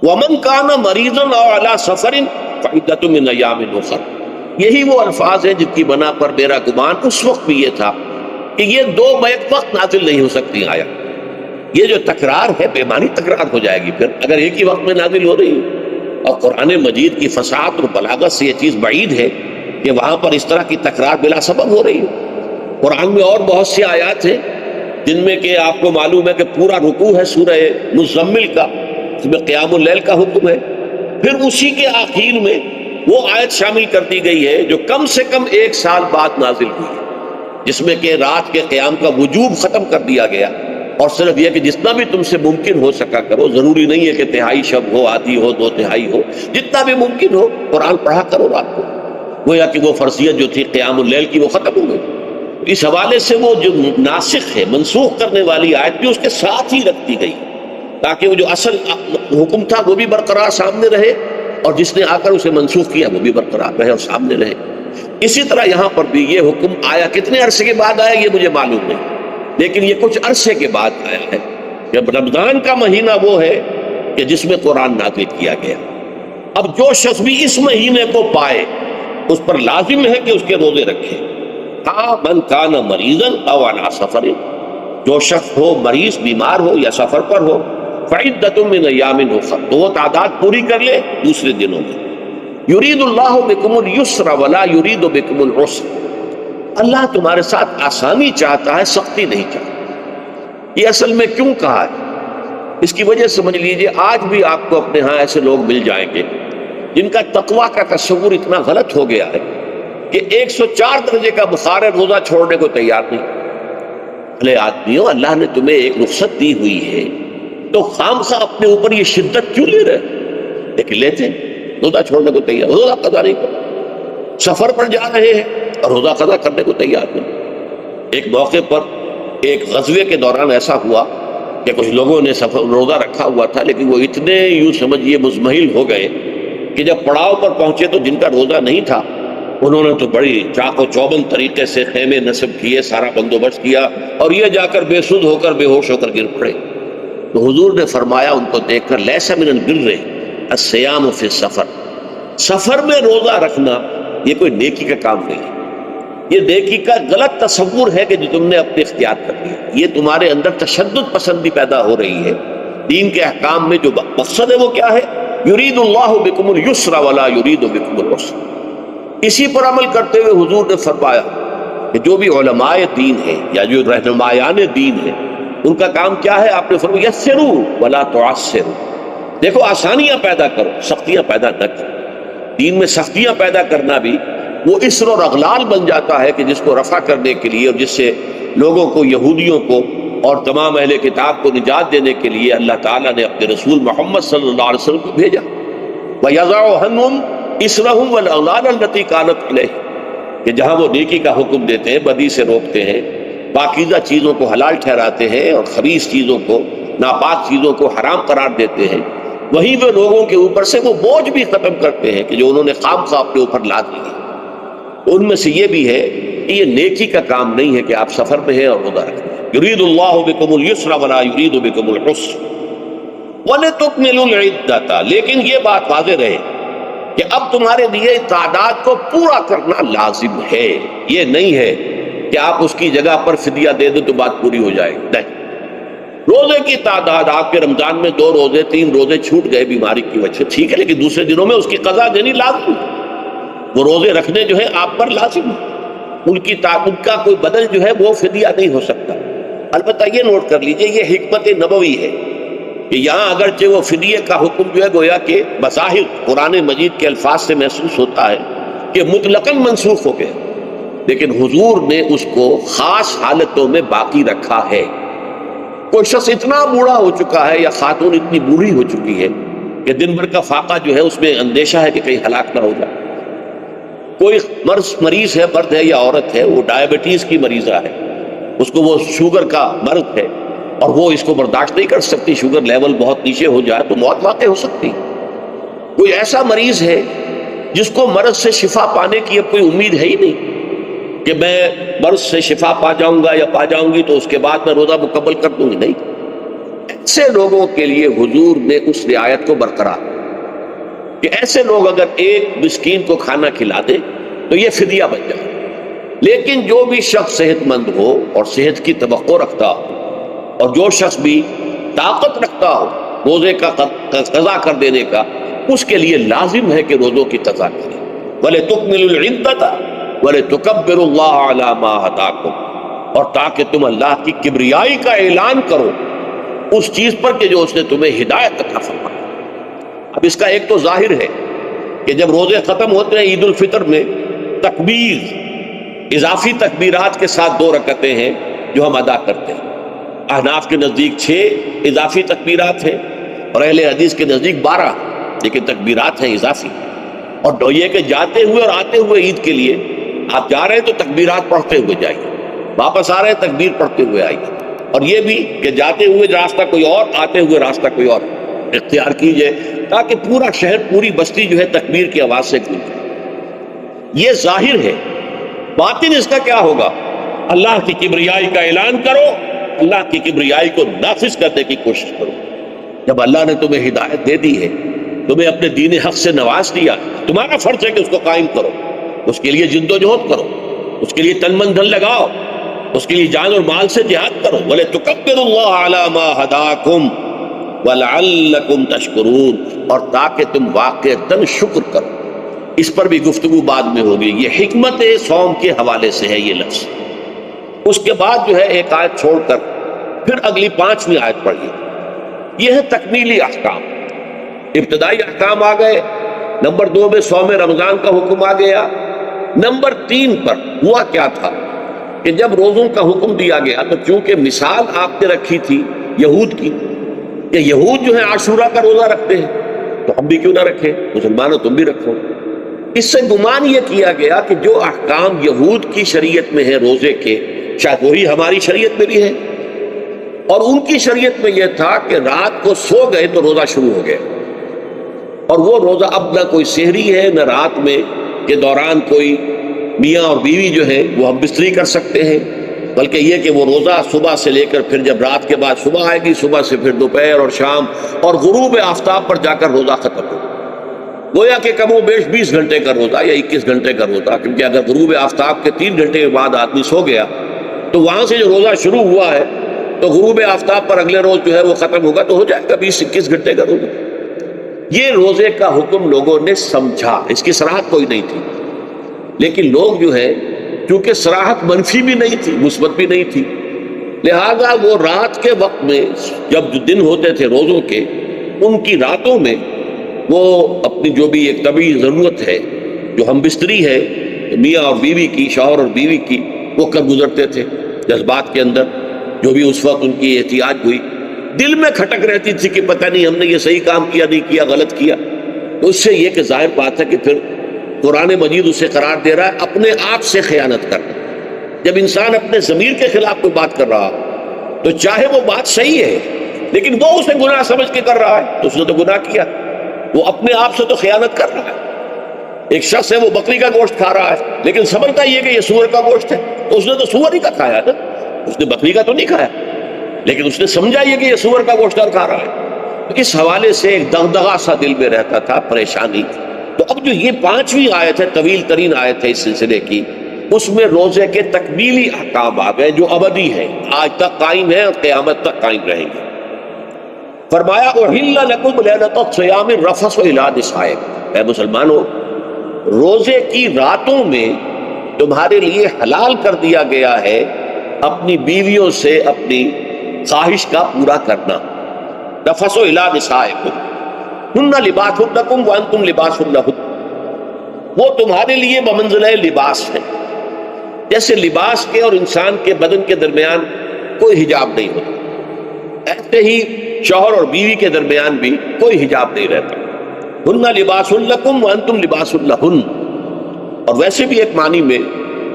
وَمَنْ كَانَ مَرِيضًا أَوْ عَلَى سَفَرٍ فَعِدَّةٌ مِّنْ أَيَّامٍ أُخَرَ، یہی وہ الفاظ ہیں جن کی بنا پر میرا گمان اس وقت بھی یہ تھا کہ یہ 2 بیک وقت نازل نہیں ہو سکتی آیا، یہ جو تکرار ہے بے معنی تکرار ہو جائے گی پھر اگر ایک ہی وقت میں نازل ہو رہی ہے، اور قرآن مجید کی فصاحت اور بلاغت سے یہ چیز بعید ہے کہ وہاں پر اس طرح کی تکرار بلا سبب ہو رہی ہے۔ قرآن میں اور بہت سی آیات ہیں جن میں کہ آپ کو معلوم ہے کہ پورا رکوع ہے سورہ مزمل کا، اس میں قیام اللیل کا حکم ہے، پھر اسی کے آخر میں وہ آیت شامل کر دی گئی ہے جو کم سے کم 1 سال بعد نازل ہوئی ہے، جس میں کہ رات کے قیام کا وجوب ختم کر دیا گیا، اور صرف یہ کہ جتنا بھی تم سے ممکن ہو سکا کرو، ضروری نہیں ہے کہ تہائی شب ہو، آدھی ہو، 2 تہائی ہو، جتنا بھی ممکن ہو قرآن پڑھا کرو رات کو، گویا کہ وہ فرضیت جو تھی قیام اللیل کی وہ ختم ہو گئی۔ اس حوالے سے وہ جو ناسخ ہے، منسوخ کرنے والی آیت بھی اس کے ساتھ ہی رکھ دی گئی تاکہ وہ جو اصل حکم تھا وہ بھی برقرار سامنے رہے، اور جس نے آ کر اسے منسوخ کیا وہ بھی برقرار رہے اور سامنے رہے۔ اسی طرح یہاں پر بھی یہ حکم آیا، کتنے عرصے کے بعد آیا یہ مجھے معلوم نہیں، لیکن یہ کچھ عرصے کے بعد آیا ہے کہ رمضان کا مہینہ وہ ہے کہ جس میں قرآن نازل کیا گیا۔ اب جو شخص بھی اس مہینے کو پائے اس پر لازم ہے کہ اس کے روزے رکھے۔ من کان مریضا او علی سفر، جو شخص ہو مریض، بیمار ہو یا سفر پر ہو، فعدۃ من ایام اخر، تو وہ تعداد پوری کر لے دوسرے دنوں میں۔ یرید اللہ بکم اليسر ولا یرید بکم العسر، اللہ تمہارے ساتھ آسانی چاہتا ہے، سختی نہیں چاہتا۔ یہ اصل میں کیوں کہا ہے؟ اس کی وجہ سمجھ لیجئے، آج بھی آپ کو اپنے ہاں ایسے لوگ مل جائیں گے جن کا تقویٰ کا تصور اتنا غلط ہو گیا ہے کہ 104 درجے کا بخار ہے، روزہ چھوڑنے کو تیار نہیں۔ بھلے آدمیوں، اللہ نے تمہیں ایک رخصت دی ہوئی ہے تو خامخواہ اپنے اوپر یہ شدت کیوں لے رہے؟ لیکن لیتے روزہ چھوڑنے کو تیار، روزہ قضا نہیں کرو، سفر پر جا رہے ہیں اور روزہ قضا کرنے کو تیار نہیں۔ ایک موقع پر ایک غزوے کے دوران ایسا ہوا کہ کچھ لوگوں نے روزہ رکھا ہوا تھا، لیکن وہ اتنے یوں سمجھیے مزمحل ہو گئے کہ جب پڑاؤ پر پہنچے تو جن کا روزہ نہیں تھا انہوں نے تو بڑی چاق و چوبند طریقے سے خیمے نصب کیے، سارا بندوبست کیا، اور یہ جا کر بے سود ہو کر بے ہوش ہو کر گر پڑے۔ تو حضور نے فرمایا ان کو دیکھ کر، لیس من البر الصیام فی السفر، سفر میں روزہ رکھنا یہ کوئی نیکی کا کام نہیں ہے، یہ نیکی کا غلط تصور ہے کہ جو تم نے اپنے اختیار کر لیا۔ یہ تمہارے اندر تشدد پسندی پیدا ہو رہی ہے۔ دین کے احکام میں جو مقصد ہے وہ کیا ہے؟ یرید اللہ بکم اليسر ولا یرید بکم العسر۔ اسی پر عمل کرتے ہوئے حضور نے فرمایا کہ جو بھی علماء دین ہیں یا جو رہنمایان دین ہیں ان کا کام کیا ہے؟ آپ نے فرمایا یسروا ولا تعسروا، دیکھو آسانیاں پیدا کرو، سختیاں پیدا نہ کرو۔ دین میں سختیاں پیدا کرنا بھی وہ اسر اور اغلال بن جاتا ہے کہ جس کو رفع کرنے کے لیے، اور جس سے لوگوں کو، یہودیوں کو اور تمام اہل کتاب کو نجات دینے کے لیے اللہ تعالیٰ نے اپنے رسول محمد صلی اللہ علیہ وسلم کو بھیجا۔ وَيَضَعُ عَنْهُمْ إِصْرَهُمْ وَالْأَغْلَالَ الَّتِي كَانَتْ عَلَيْهِمْ، کہ جہاں وہ نیکی کا حکم دیتے ہیں، بدی سے روکتے ہیں، پاکیزہ چیزوں کو حلال ٹھہراتے ہیں اور خبیث چیزوں کو، ناپاک چیزوں کو حرام قرار دیتے ہیں، وہیں وہ لوگوں کے اوپر سے وہ بوجھ بھی ختم کرتے ہیں کہ جو انہوں نے خام خواہ اپنے اوپر لاد لی۔ ان میں سے یہ بھی ہے کہ یہ نیکی کا کام نہیں ہے کہ آپ سفر میں ہیں اور روزہ رکھیں۔ یرید اللہ بکم اليسر ولا یرید بکم العسر وَلِتُكْمِلُوا الْعِدَّةَ، لیکن یہ بات واضح رہے کہ اب تمہارے لیے تعداد کو پورا کرنا لازم ہے، یہ نہیں ہے کہ آپ اس کی جگہ پر فدیہ دے دیں تو بات پوری ہو جائے گی، نہیں۔ روزے کی تعداد، آپ کے رمضان میں 2 روزے 3 روزے چھوٹ گئے بیماری کی وجہ سے، ٹھیک ہے، لیکن دوسرے دنوں میں اس کی قضا دینی لازم ہے۔ وہ روزے رکھنے جو ہے آپ پر لازم ہے، ان کا کوئی بدل جو ہے وہ فدیہ نہیں ہو سکتا۔ البتہ یہ نوٹ کر لیجئے، یہ حکمت نبوی ہے کہ یہاں اگرچہ وہ فدیے کا حکم جو ہے گویا کہ بظاہر قرآن مجید کے الفاظ سے محسوس ہوتا ہے کہ مطلقاً منسوخ ہو گیا، لیکن حضور نے اس کو خاص حالتوں میں باقی رکھا ہے۔ کوئی شخص اتنا بوڑھا ہو چکا ہے یا خاتون اتنی بوڑھی ہو چکی ہے کہ دن بھر کا فاقہ جو ہے اس میں اندیشہ ہے کہ کہیں ہلاک نہ ہو جائے۔ کوئی مریض ہے، مرد ہے یا عورت ہے، وہ ڈائبٹیز کی مریضہ ہے، اس کو وہ شوگر کا مرض ہے اور وہ اس کو برداشت نہیں کر سکتی، شوگر لیول بہت نیچے ہو جائے تو موت واقع ہو سکتی۔ کوئی ایسا مریض ہے جس کو مرض سے شفا پانے کی اب کوئی امید ہے ہی نہیں کہ میں مرض سے شفا پا جاؤں گا یا پا جاؤں گی تو اس کے بعد میں روزہ مکمل کر دوں گی، نہیں۔ ایسے لوگوں کے لیے حضور نے اس رعایت کو برقرار کہ ایسے لوگ اگر ایک مسکین کو کھانا کھلا دے تو یہ فدیہ بن جائے۔ لیکن جو بھی شخص صحت مند ہو اور صحت کی توقع رکھتا ہو، اور جو شخص بھی طاقت رکھتا ہو روزے کا قضا کر دینے کا، اس کے لیے لازم ہے کہ روزوں کی قضا کرے۔ وَلِتُكْمِلُوا الْعِدَّةَ وَلِتُكَبِّرُوا اللَّهَ عَلَىٰ مَا هَدَاكُمْ، اور تاکہ تم اللہ کی کبریائی کا اعلان کرو اس چیز پر کہ جو اس نے تمہیں ہدایت عطا فرمائی۔ اب اس کا ایک تو ظاہر ہے کہ جب روزے ختم ہوتے ہیں عید الفطر میں، تکبیر، اضافی تکبیرات کے ساتھ 2 رکعتیں ہیں جو ہم ادا کرتے ہیں۔ احناف کے نزدیک 6 اضافی تکبیرات ہیں اور اہل حدیث کے نزدیک 12، لیکن تکبیرات ہیں اضافی۔ اور یہ کہ جاتے ہوئے اور آتے ہوئے عید کے لیے آپ جا رہے ہیں تو تکبیرات پڑھتے ہوئے جائیے، واپس آ رہے ہیں تکبیر پڑھتے ہوئے آئیے، اور یہ بھی کہ جاتے ہوئے راستہ کوئی اور، آتے ہوئے راستہ کوئی اور اختیار کیجئے، تاکہ پورا شہر پوری بستی جو ہے تکبیر کی آواز سے گونج جائے۔ یہ ظاہر ہے، باطن اس کا کیا ہوگا؟ اللہ کی کبریائی کا اعلان کرو، اللہ کی کبریائی کو نافذ کرنے کی کوشش کرو۔ جب اللہ نے تمہیں ہدایت دے دی ہے، تمہیں اپنے دین حق سے نواز دیا، تمہارا فرض ہے کہ اس کو قائم کرو، اس کے لیے جد و جہد کرو، اس کے لیے تن من دھن لگاؤ، اس کے لیے جان اور مال سے جہاد کرو۔ وَلِتُكَبِّرُوا اللَّهَ عَلَى مَا هَدَاكُمْ وَلَعَلَّكُمْ تَشْكُرُونَ، اور تاکہ تم واقعتاً شکر کرو۔ اس پر بھی گفتگو بعد میں ہوگی۔ یہ حکمت صوم کے حوالے سے ہے یہ لفظ۔ اس کے بعد جو ہے ایک آیت چھوڑ کر پھر اگلی 5ویں آیت پڑھیے۔ یہ ہے تکمیلی احکام۔ ابتدائی احکام آ گئے، نمبر 2 میں صوم رمضان کا حکم آ گیا۔ نمبر 3 پر ہوا کیا تھا کہ جب روزوں کا حکم دیا گیا تو چونکہ مثال آپ نے رکھی تھی یہود کی، کہ یہود جو ہے عاشورہ کا روزہ رکھتے ہیں تو ہم بھی کیوں نہ رکھیں، مسلمانوں تم بھی رکھو۔ اس سے گمان یہ کیا گیا کہ جو احکام یہود کی شریعت میں ہیں روزے کے، شاید وہی ہماری شریعت میں بھی ہے، اور ان کی شریعت میں یہ تھا کہ رات کو سو گئے تو روزہ شروع ہو گیا، اور وہ روزہ اب نہ کوئی سحری ہے، نہ رات میں کے دوران کوئی میاں اور بیوی جو ہے وہ ہم بستری کر سکتے ہیں، بلکہ یہ کہ وہ روزہ صبح سے لے کر پھر جب رات کے بعد صبح آئے گی، صبح سے پھر دوپہر اور شام اور غروب آفتاب پر جا کر روزہ ختم ہو، گویا کہ کم و بیش 20 گھنٹے کا روزہ یا 21 گھنٹے کا روزہ، کیونکہ اگر غروب آفتاب کے 3 گھنٹے کے بعد آدمی سو گیا تو وہاں سے جو روزہ شروع ہوا ہے تو غروب آفتاب پر اگلے روز جو ہے وہ ختم ہوگا، تو ہو جائے گا 20-21 گھنٹے کا روزہ۔ یہ روزے کا حکم لوگوں نے سمجھا، اس کی صراحت کوئی نہیں تھی، لیکن لوگ جو ہے چونکہ صراحت منفی بھی نہیں تھی مثبت بھی نہیں تھی، لہذا وہ رات کے وقت میں جب جو دن ہوتے تھے روزوں کے، ان کی راتوں میں وہ اپنی جو بھی ایک طبعی ضرورت ہے، جو ہم بستری ہے میاں اور بیوی کی، شوہر اور بیوی کی، وہ کر گزرتے تھے جذبات کے اندر، جو بھی اس وقت ان کی احتیاج ہوئی، دل میں کھٹک رہتی تھی کہ پتہ نہیں ہم نے یہ صحیح کام کیا نہیں کیا، غلط کیا۔ تو اس سے یہ کہ ظاہر بات ہے کہ پھر قرآن مجید اسے قرار دے رہا ہے اپنے آپ سے خیانت کرنا۔ جب انسان اپنے ضمیر کے خلاف کوئی بات کر رہا تو چاہے وہ بات صحیح ہے لیکن وہ اسے گناہ سمجھ کے کر رہا ہے تو اس نے تو گناہ کیا، وہ اپنے آپ سے تو خیانت کر رہا ہے۔ ایک شخص ہے وہ بکری کا گوشت کھا رہا ہے لیکن سمجھتا یہ کہ یہ سور کا گوشت ہے، تو اس نے تو سور ہی کا کھایا نا، اس نے بکری کا تو نہیں کھایا، لیکن اس نے سمجھا یہ کہ یہ سور کا گوشت کھا رہا ہے۔ اس حوالے سے ایک دغدغہ سا دل میں رہتا تھا، پریشانی۔ تو اب جو یہ 5ویں آیت ہے، طویل ترین آیت ہے اس سلسلے کی، اس میں روزے کے تکمیلی احکام آ گئے جو ابدی ہیں، آج تک قائم ہیں اور قیامت تک قائم رہیں گے۔ فرمایا احل لکم لیلۃ الصیام الرفث الی نسائکم، اے مسلمانوں روزے کی راتوں میں تمہارے لیے حلال کر دیا گیا ہے اپنی بیویوں سے اپنی خواہش کا پورا کرنا۔ رفث الی نسائکم ہن لباس لکم وانتم لباس لہن، وہ تمہارے لیے بمنزلہ لباس ہے، جیسے لباس کے اور انسان کے بدن کے درمیان کوئی حجاب نہیں ہوتا، ایسے ہی شوہر اور بیوی کے درمیان بھی کوئی حجاب نہیں رہتا۔ ہن لباس لکم وانتم لباس لہن، اور ویسے بھی ایک معنی میں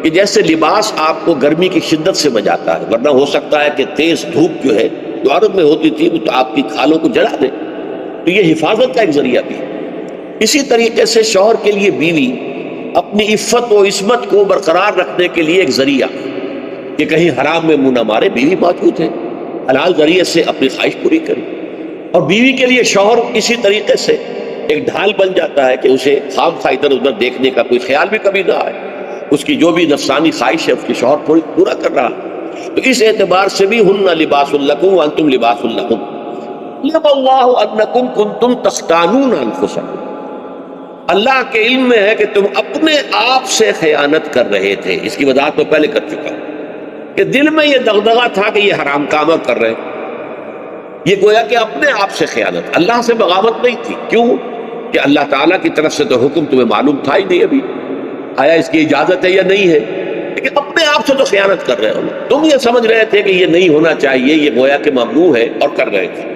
کہ جیسے لباس آپ کو گرمی کی شدت سے بچاتا ہے، ورنہ ہو سکتا ہے کہ تیز دھوپ جو ہے جو عرب میں ہوتی تھی وہ تو آپ کی کھالوں کو جلا دے، تو یہ حفاظت کا ایک ذریعہ بھی ہے۔ اسی طریقے سے شوہر کے لیے بیوی اپنی عفت و عصمت کو برقرار رکھنے کے لیے ایک ذریعہ کہ کہیں حرام میں منہ نہ مارے، بیوی موجود ہے، حلال ذریعے سے اپنی خواہش پوری کرے، اور بیوی کے لیے شوہر اسی طریقے سے ایک ڈھال بن جاتا ہے کہ اسے خام خواہ ادھر ادھر دیکھنے کا کوئی خیال بھی کبھی نہ آئے، اس کی جو بھی نفسانی خواہش ہے اس کی شوہر پورا کر رہا ہے۔ تو اس اعتبار سے بھی ہن لباس لکم وانتم لباس لہن، علم اللہ انکم کنتم تختانون انفسکم، اللہ کے علم میں ہے کہ تم اپنے آپ سے خیانت کر رہے تھے۔ اس کی وضاحت میں پہلے کر چکا ہوں کہ دل میں یہ دغدغہ تھا کہ یہ حرام کام کر رہے ہیں، یہ گویا کہ اپنے آپ سے خیانت، اللہ سے بغاوت نہیں تھی۔ کیوں کہ اللہ تعالیٰ کی طرف سے تو حکم تمہیں معلوم تھا ہی نہیں ابھی، آیا اس کی اجازت ہے یا نہیں ہے، لیکن اپنے آپ سے تو خیانت کر رہے ہو، تم یہ سمجھ رہے تھے کہ یہ نہیں ہونا چاہیے، یہ گویا کہ ممنوع ہے اور کر رہے تھے،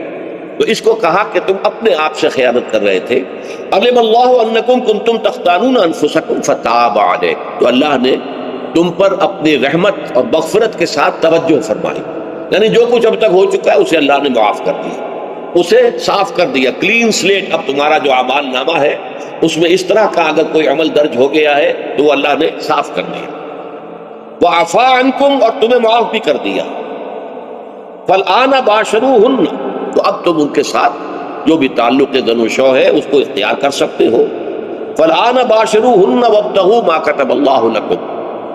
تو اس کو کہا کہ تم اپنے آپ سے خیانت کر رہے تھے۔ علم اللہ انکم کنتم تختانون انفسکم فتاب علیکم، تو اللہ نے تم پر اپنی رحمت اور مغفرت کے ساتھ توجہ فرمائی، یعنی جو کچھ اب تک ہو چکا ہے اسے اللہ نے معاف کر دیا، اسے صاف کر دیا، کلین سلیٹ۔ اب تمہارا جو اعمال نامہ ہے اس میں اس طرح کا اگر کوئی عمل درج ہو گیا ہے تو وہ اللہ نے صاف کر دیا۔ وعفا عنکم، اور تمہیں معاف بھی کر دیا۔ فالآن باشروہن، تو اب تم ان کے ساتھ جو بھی تعلق زن و شو ہے اس کو اختیار کر سکتے ہو۔ فالآن باشروہن وابتغوا ما کتب اللہ لکم،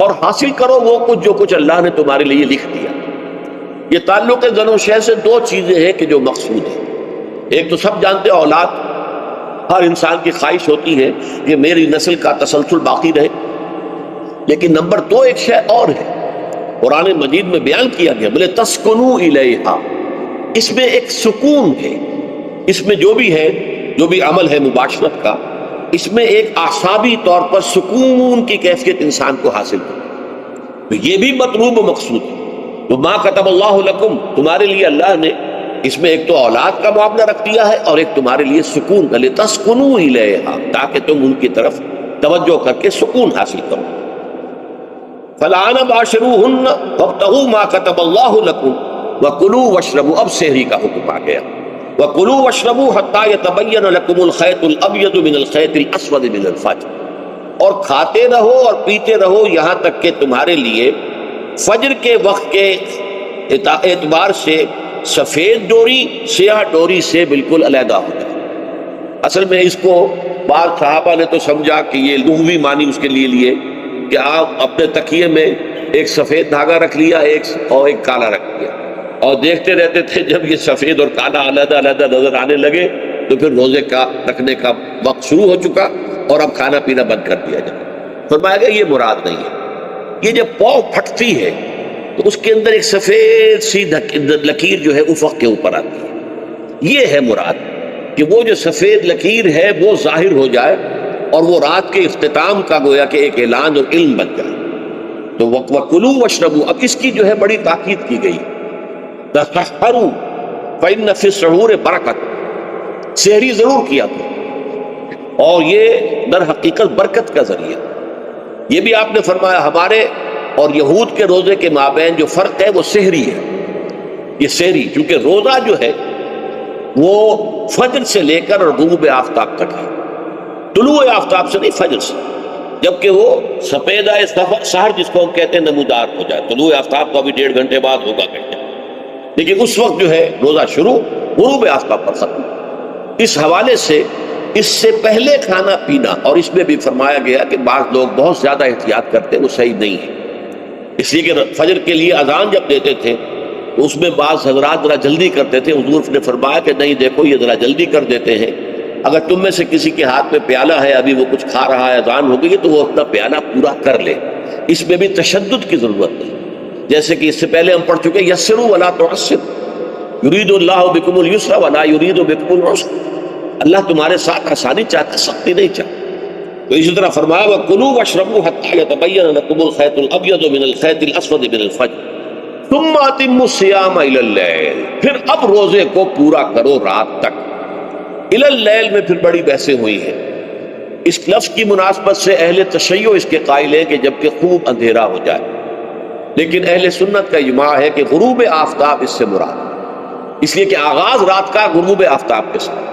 اور حاصل کرو وہ کچھ اللہ نے تمہارے لیے لکھ دیا۔ یہ تعلق زن و شے سے دو چیزیں ہیں کہ جو مقصود ہیں۔ ایک تو سب جانتے ہیں، اولاد ہر انسان کی خواہش ہوتی ہے کہ میری نسل کا تسلسل باقی رہے، لیکن نمبر دو ایک شے اور ہے، قرآن مجید میں بیان کیا گیا، بولے تسکنوا الیہا، اس میں ایک سکون ہے، اس میں جو بھی ہے، جو بھی عمل ہے مباشرت کا، اس میں ایک اعصابی طور پر سکون کی کیفیت انسان کو حاصل ہو، تو یہ بھی مطلوب و مقصود ہے۔ تو ما کتب اللہ لکم، تمہارے لیے اللہ نے اس میں ایک تو اولاد کا معاملہ رکھ دیا ہے اور ایک تمہارے لیے سکون کا، لتسکنوا الیہا، تاکہ تم ان کی طرف توجہ کر کے سکون حاصل کرو۔ فالآن باشروہن وابتغوا ما کتب اللہ لکم وکلوا واشربوا، اب سحری کا حکم آ گیا، وکلوا واشربوا حتی یتبین لکم الخیط الابیض من الخیط الاسود من الفجر، اور کھاتے رہو اور پیتے رہو یہاں تک کہ تمہارے لیے فجر کے وقت کے اعتبار سے سفید ڈوری سیاہ ڈوری سے بالکل علیحدہ ہو جائے۔ اصل میں اس کو بعض صحابہ نے تو سمجھا کہ یہ لغوی معنی اس کے لیے کہ آپ اپنے تکیے میں ایک سفید دھاگا رکھ لیا اور ایک کالا رکھ لیا، اور دیکھتے رہتے تھے جب یہ سفید اور کالا علیحدہ علیحدہ نظر آنے لگے تو پھر روزے کا رکھنے کا وقت شروع ہو چکا اور اب کھانا پینا بند کر دیا جائے۔ فرمایا گیا یہ مراد نہیں ہے، یہ جب پاؤ پھٹتی ہے تو اس کے اندر ایک سفید سی لکیر جو ہے افق کے اوپر آتی ہے، یہ ہے مراد، کہ وہ جو سفید لکیر ہے وہ ظاہر ہو جائے اور وہ رات کے اختتام کا گویا کہ ایک اعلان اور علم بن جائے۔ تو وَكُلُوا وَاشْرَبُوا، اب اس کی جو ہے بڑی تاکید کی گئی، تَسَحَّرُوا فَإِنَّ فِي السَّحُورِ بَرَكَةً، سحری ضرور کیا تھا، اور یہ در حقیقت برکت کا ذریعہ۔ یہ بھی آپ نے فرمایا ہمارے اور یہود کے روزے کے مابین جو فرق ہے وہ سحری ہے۔ یہ سحری چونکہ روزہ جو ہے وہ فجر سے لے کر اور غروب آفتاب تک ہے، طلوع آفتاب سے نہیں، فجر سے، جبکہ وہ سپیدہ سحر جس کو ہم کہتے ہیں نمودار ہو جائے، طلوع آفتاب کا بھی 1.5 گھنٹے بعد ہوگا کہتے ہیں، لیکن اس وقت جو ہے روزہ شروع غروب آفتاب پر ختم۔ اس حوالے سے اس سے پہلے کھانا پینا، اور اس میں بھی فرمایا گیا کہ بعض لوگ بہت زیادہ احتیاط کرتے ہیں، وہ صحیح نہیں ہے، اس لیے کہ فجر کے لیے اذان جب دیتے تھے تو اس میں بعض حضرات ذرا جلدی کرتے تھے، حضور نے فرمایا کہ نہیں دیکھو یہ ذرا جلدی کر دیتے ہیں، اگر تم میں سے کسی کے ہاتھ میں پیالہ ہے، ابھی وہ کچھ کھا رہا ہے، اذان ہو گئی تو وہ اپنا پیالہ پورا کر لے، اس میں بھی تشدد کی ضرورت نہیں، جیسے کہ اس سے پہلے ہم پڑھ چکے یسروا ولا تعسروا یرید اللہ بکم الیسر ولا یرید بکم العسر، اللہ تمہارے ساتھ آسانی چاہتا، سختی نہیں چاہتا۔ تو اسی طرح فرمایا وَكُلُوا وَاشْرَبُوا حَتَّى يَتَبَيَّنَ لَكُمُ الْخَيْطُ الْأَبْيَضُ مِنَ الْخَيْطِ الْأَسْوَدِ مِنَ الْفَجْرِ ثُمَّ أَتِمُّوا الصِّيَامَ إِلَى اللَّيْلِ، پھر اب روزے کو پورا کرو رات تک۔ إِلَى اللَّيْلِ میں پھر بڑی بحثیں ہوئی ہیں، اس لفظ کی مناسبت سے اہل تشیع اس کے قائل ہیں کہ جب کہ خوب اندھیرا ہو جائے، لیکن اہل سنت کا اجماع ہے کہ غروب آفتاب اس سے مراد، اس لیے کہ آغاز رات کا غروب آفتاب کے ساتھ،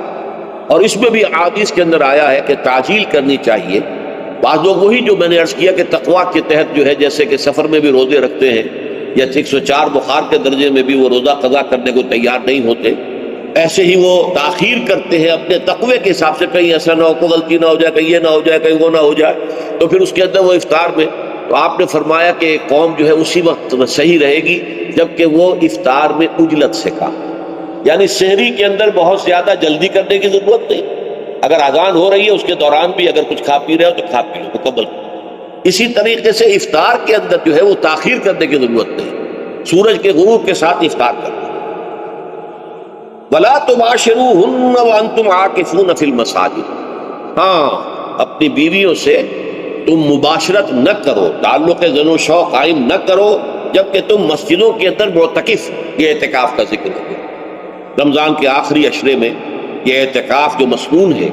اور اس میں بھی احادیث کے اندر آیا ہے کہ تعجیل کرنی چاہیے۔ بعض لوگ وہی جو میں نے عرض کیا کہ تقویٰ کے تحت جو ہے، جیسے کہ سفر میں بھی روزے رکھتے ہیں، یا 104 بخار کے درجے میں بھی وہ روزہ قضا کرنے کو تیار نہیں ہوتے، ایسے ہی وہ تاخیر کرتے ہیں اپنے تقوی کے حساب سے، کہیں ایسا نہ ہو، کوئی غلطی نہ ہو جائے، کہیں یہ نہ ہو جائے، کہیں وہ نہ ہو جائے، تو پھر اس کے اندر وہ افطار میں، تو آپ نے فرمایا کہ قوم جو ہے اسی وقت صحیح رہے گی جبکہ وہ افطار میں عجلت سے کھا، یعنی سحری کے اندر بہت زیادہ جلدی کرنے کی ضرورت نہیں، اگر اذان ہو رہی ہے اس کے دوران بھی اگر کچھ کھا پی رہے ہو تو کھا پی لو مکمل۔ اسی طریقے سے افطار کے اندر جو ہے وہ تاخیر کرنے کی ضرورت نہیں، سورج کے غروب کے ساتھ افطار کرنا۔ وَلَا تُبَاشِرُوهُنَّ وَأَنْتُمْ عَاكِفُونَ فِي الْمَسَاجِدِ، ہاں اپنی بیویوں سے تم مباشرت نہ کرو، تعلق زن و شو قائم نہ کرو جبکہ تم مسجدوں کے اندر معتکف، یہ اعتکاف کا ذکر ہے۔ رمضان کے آخری عشرے میں یہ اعتکاف جو مسنون ہے،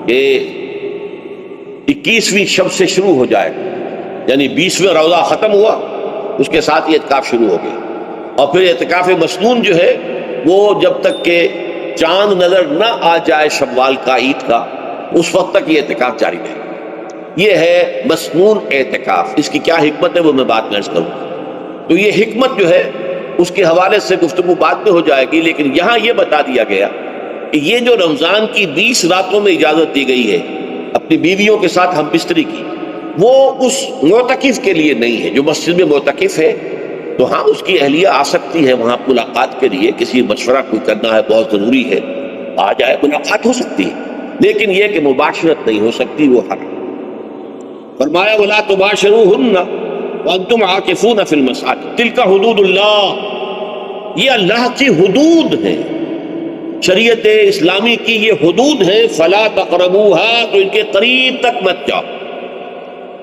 یہ 21ویں شب سے شروع ہو جائے گا، یعنی 20واں روزہ ختم ہوا اس کے ساتھ یہ اعتکاف شروع ہو گیا. اور پھر اعتکاف مسنون جو ہے وہ جب تک کہ چاند نظر نہ آ جائے شوال کا، عید کا، اس وقت تک یہ اعتکاف جاری رہے. یہ ہے مسنون اعتکاف. اس کی کیا حکمت ہے وہ میں بعد میں عرض کروں. تو یہ حکمت جو ہے اس کے حوالے سے گفتگو بعد میں ہو جائے گی، لیکن یہاں یہ بتا دیا گیا کہ یہ جو رمضان کی 20 راتوں میں اجازت دی گئی ہے اپنی بیویوں کے ساتھ ہم بستری کی، وہ اس معتکف کے لیے نہیں ہے. جو مسجد میں معتکف ہے تو ہاں اس کی اہلیہ آ سکتی ہے وہاں ملاقات کے لیے، کسی مشورہ کوئی کرنا ہے بہت ضروری ہے، آ جائے، ملاقات ہو سکتی ہے، لیکن یہ کہ مباشرت نہیں ہو سکتی، وہ حرام. فرمایا وَلَا تُبَاشِرُوهُنَّ وَأَنْتُمْ عَاكِفُونَ فِي الْمَسَاجِدِ تِلْكَ حُدُودُ اللَّهِ، یہ اللہ کی حدود ہیں، شریعت اسلامی کی یہ حدود ہیں. فَلَا تَقْرَبُوهَا، تو ان کے قریب تک مت جاؤ.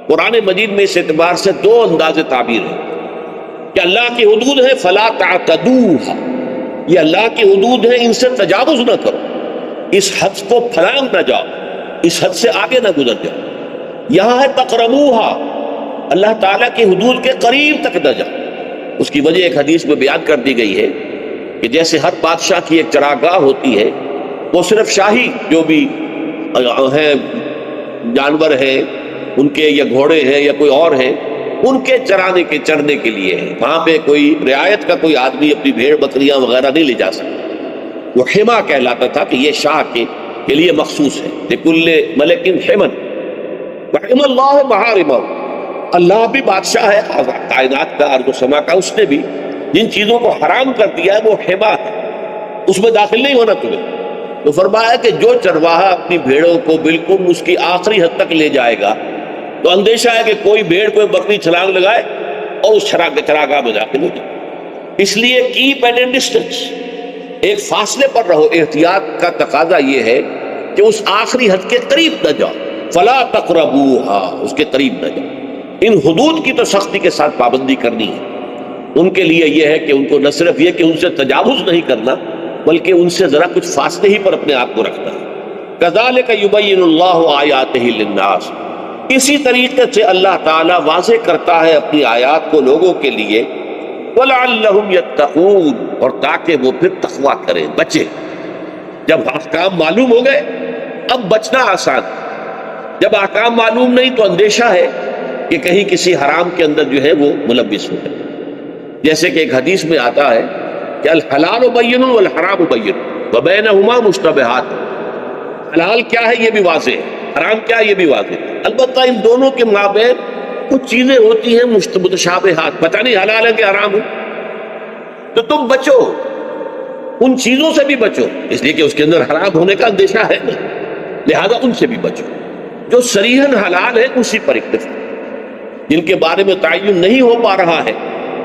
قرآن مجید میں اس اعتبار سے دو انداز تعبیر ہے کہ اللہ کی حدود ہے فَلَا تَعْتَدُوهَا، یہ اللہ کی حدود ہے، ان سے تجاوز نہ کرو، اس حد کو پھلانگ نہ جاؤ، اس حد سے آگے نہ گزر جاؤ. یہاں ہے تقربوها، اللہ تعالیٰ کی حدود کے قریب تک نہ جاؤ. اس کی وجہ ایک حدیث میں بیان کر دی گئی ہے کہ جیسے ہر بادشاہ کی ایک چراگاہ ہوتی ہے، وہ صرف شاہی جو بھی ہیں جانور ہیں ان کے، یا گھوڑے ہیں یا کوئی اور ہیں، ان کے چرانے کے چرنے کے لیے ہے. وہاں پہ کوئی رعایت کا کوئی آدمی اپنی بھیڑ بکریاں وغیرہ نہیں لے جا سکتا. وہ حما کہلاتا تھا کہ یہ شاہ کے لیے مخصوص ہے. لکل ملک حمن وحم اللہ محارمہ، اللہ بھی بادشاہ ہے کائنات کا، ارض و سما کا، اس نے بھی جن چیزوں کو حرام کر دیا ہے وہ حما ہے، اس میں داخل نہیں ہونا تمہیں. تو فرمایا کہ جو چرواہا اپنی بھیڑوں کو بالکل اس کی آخری حد تک لے جائے گا تو اندیشہ ہے کہ کوئی بھیڑ کوئی بکری چھلانگ لگائے اور اس چراگاہ میں داخل ہو جائے. اس لیے کیپ ایٹ اے ڈسٹینس، ایک فاصلے پر رہو. احتیاط کا تقاضا یہ ہے کہ اس آخری حد کے قریب نہ جاؤ. فلا تقربوها، اس کے قریب نہ جاؤ. ان حدود کی تو سختی کے ساتھ پابندی کرنی ہے. ان کے لیے یہ ہے کہ ان کو نہ صرف یہ کہ ان سے تجاوز نہیں کرنا، بلکہ ان سے ذرا کچھ فاصلے ہی پر اپنے آپ کو رکھنا ہے. كَذَلِكَ يُبَيِّنُ اللَّهُ آيَاتِهِ لِلنَّاسِ، اسی طریقے سے اللہ تعالیٰ واضح کرتا ہے اپنی آیات کو لوگوں کے لیے. وَلَعَلَّهُمْ يَتَّقُونَ، اور تاکہ وہ پھر تقویٰ کریں، بچیں. جب احکام معلوم ہو گئے اب بچنا آسان. جب احکام معلوم نہیں تو اندیشہ ہے کہ کہیں کسی حرام کے اندر جو ہے وہ ملوث ہو جائے. جیسے کہ ایک حدیث میں آتا ہے کہ الحلال بین والحرام بین وبینہما مشتبہات، حلال کیا ہے یہ بھی واضح ہے، حرام کیا ہے یہ بھی واضح ہے. البتہ ان دونوں کے مابین کچھ چیزیں ہوتی ہیں متشابہات، پتہ نہیں حلال ہے کہ حرام ہے. تو تم بچو، ان چیزوں سے بھی بچو، اس لیے کہ اس کے اندر حرام ہونے کا اندیشہ ہے نا، لہذا ان سے بھی بچو. جو صریحاً حلال ہے اسی پر اکتفا، جن کے بارے میں تعین نہیں ہو پا رہا ہے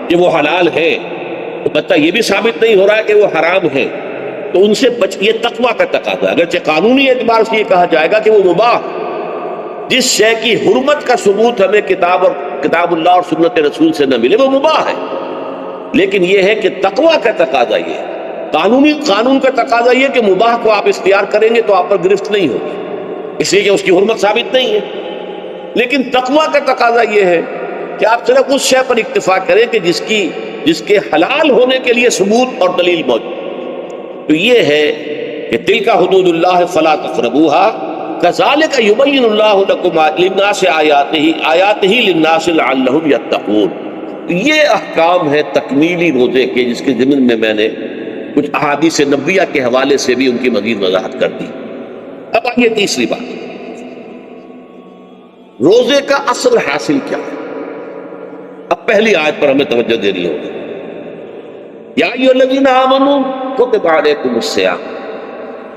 کہ وہ حلال ہے، البتہ یہ بھی ثابت نہیں ہو رہا ہے کہ وہ حرام ہے، تو ان سے یہ تقویٰ کا تقاضا. اگرچہ قانونی اعتبار سے یہ کہا جائے گا کہ وہ مباح، جس شے کی حرمت کا ثبوت ہمیں کتاب اللہ اور سنت رسول سے نہ ملے وہ مباح ہے، لیکن یہ ہے کہ تقویٰ کا تقاضا یہ ہے. قانون کا تقاضا یہ کہ مباح کو آپ اختیار کریں گے تو آپ پر گرفت نہیں ہوگی، اس لیے کہ اس کی حرمت ثابت نہیں ہے. لیکن تقویٰ کا تقاضا یہ ہے کہ آپ صرف اس شے پر اکتفا کریں کہ جس کے حلال ہونے کے لیے ثبوت اور دلیل موجود. تو یہ ہے کہ تلک حدود اللہ فلا تقربوها كذلك يبين الله لكم للناس آیاتہ للناس لعلهم يتقون. یہ احکام ہے تکمیلی روزے کے، جس کے ضمن میں میں نے کچھ احادیث نبویہ کے حوالے سے بھی ان کی مزید وضاحت کر دی. اب آئیے تیسری بات، روزے کا اصل حاصل کیا ہے. اب پہلی آیت پر ہمیں توجہ دینی ہوگی. یا ایھا الذین آمنوا کتب علیکم الصیام،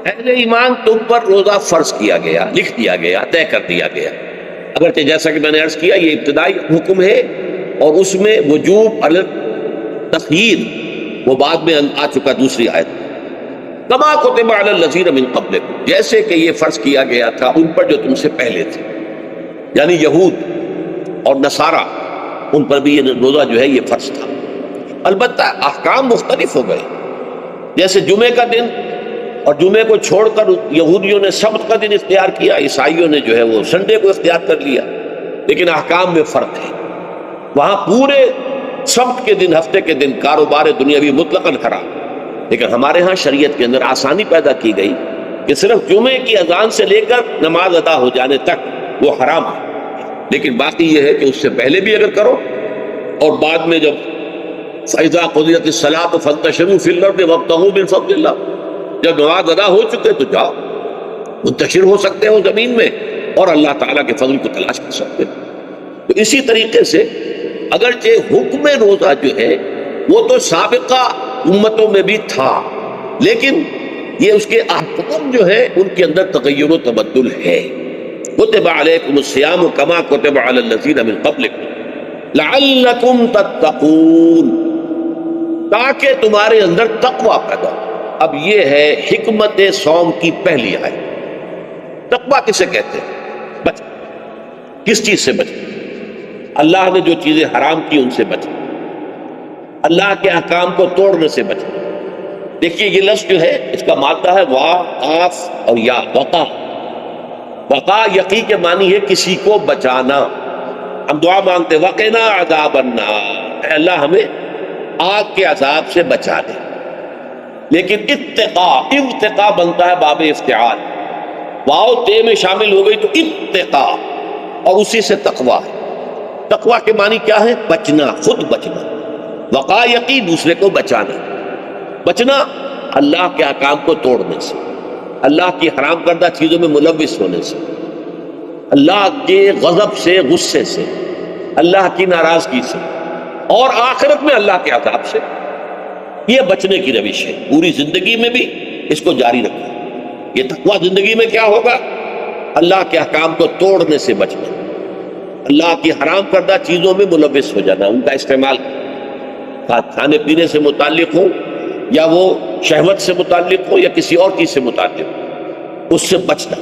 اہل ایمان تم پر روزہ فرض کیا گیا، لکھ دیا گیا، طے کر دیا گیا. اگرچہ جیسا کہ میں نے عرض کیا یہ ابتدائی حکم ہے اور اس میں وجوب علی التخییر وہ بعد میں آ چکا دوسری آیت. کما کتب علی الذین من قبلکم، جیسے کہ یہ فرض کیا گیا تھا ان پر جو تم سے پہلے تھے، یعنی یہود اور نصارہ، ان پر بھی یہ روزہ جو ہے یہ فرض تھا. البتہ احکام مختلف ہو گئے. جیسے جمعے کا دن، اور جمعے کو چھوڑ کر یہودیوں نے سبت کا دن اختیار کیا، عیسائیوں نے جو ہے وہ سنڈے کو اختیار کر لیا. لیکن احکام میں فرق ہے. وہاں پورے سبت کے دن، ہفتے کے دن کاروبار دنیاوی مطلقاً حرام، لیکن ہمارے ہاں شریعت کے اندر آسانی پیدا کی گئی کہ صرف جمعے کی اذان سے لے کر نماز ادا ہو جانے تک وہ حرام ہے. لیکن باقی یہ ہے کہ اس سے پہلے بھی اگر کرو اور بعد میں جب فَإِذَا قُضِيَتِ الصَّلَاةُ فَانتَشِرُوا فِي الْأَرْضِ وَابْتَغُوا مِن فَضْلِ اللَّهِ، جب نماز ادا ہو چکے تو جاؤ، منتشر ہو سکتے ہو زمین میں اور اللہ تعالیٰ کے فضل کو تلاش کر سکتے ہو. تو اسی طریقے سے اگرچہ حکم روزہ جو ہے وہ تو سابقہ امتوں میں بھی تھا، لیکن یہ اس کے احکام جو ہے ان کے اندر تغیر و تبدل ہے. کتب علیکم الصیام کما کتب علی الذین من قبلکم لعلکم تتقون، تاکہ تمہارے اندر تقوی پیدا ہو. اب یہ ہے حکمت صوم کی پہلی آیت. تقوی کسے کہتے ہیں؟ بچ. کس چیز سے بچ؟ اللہ نے جو چیزیں حرام کی ان سے بچ، اللہ کے احکام کو توڑنے سے بچ. دیکھیے یہ لفظ جو ہے اس کا مادہ ہے وا، قاف اور یا، وقا. وقا یقی کے معنی ہے کسی کو بچانا. ہم دعا مانگتے وقنا عذاب النار، اے اللہ ہمیں آگ کے عذاب سے بچا دے. لیکن اتقا بنتا ہے باب افتعال، واو تے میں شامل ہو گئی تو اتقا، اور اسی سے تقوی ہے. تقوی کے معنی کیا ہے؟ بچنا، خود بچنا. وقا یقی دوسرے کو بچانا. بچنا اللہ کے احکام کو توڑنے سے، اللہ کی حرام کردہ چیزوں میں ملوث ہونے سے، اللہ کے غضب سے، غصے سے، اللہ کی ناراضگی سے، اور آخرت میں اللہ کے عذاب سے. یہ بچنے کی روش ہے. پوری زندگی میں بھی اس کو جاری رکھنا. یہ تقویٰ زندگی میں کیا ہوگا؟ اللہ کے احکام کو توڑنے سے بچنا، اللہ کی حرام کردہ چیزوں میں ملوث ہو جانا، ان کا استعمال کھانے پینے سے متعلق ہو یا وہ شہوت سے متعلق ہو یا کسی اور چیز سے متعلق ہو، اس سے بچنا.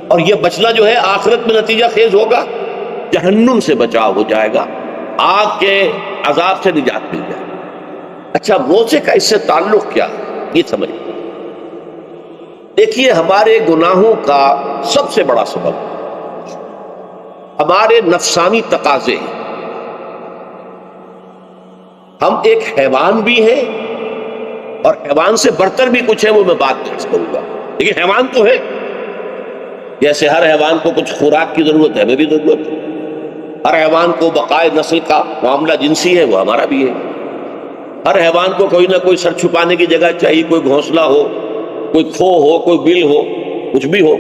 اور یہ بچنا جو ہے آخرت میں نتیجہ خیز ہوگا، جہنم سے بچاؤ ہو جائے گا، آگ کے عذاب سے نجات مل جائے. اچھا روزے کا اس سے تعلق کیا؟ یہ سمجھ دیکھیے، ہمارے گناہوں کا سب سے بڑا سبب ہمارے نفسانی تقاضے ہیں. ہم ایک حیوان بھی ہیں اور حیوان سے بڑھتر بھی کچھ ہے، وہ میں بات نہیں کروں گا، لیکن حیوان تو ہے. جیسے ہر حیوان کو کچھ خوراک کی ضرورت ہے، ہمیں بھی ضرورت ہے. ہر حیوان کو بقائے نسل کا معاملہ جنسی ہے، وہ ہمارا بھی ہے. ہر حیوان کو کوئی نہ کوئی سر چھپانے کی جگہ چاہیے، کوئی گھونسلہ ہو، کوئی کھو ہو، کوئی بل ہو، کچھ بھی ہو،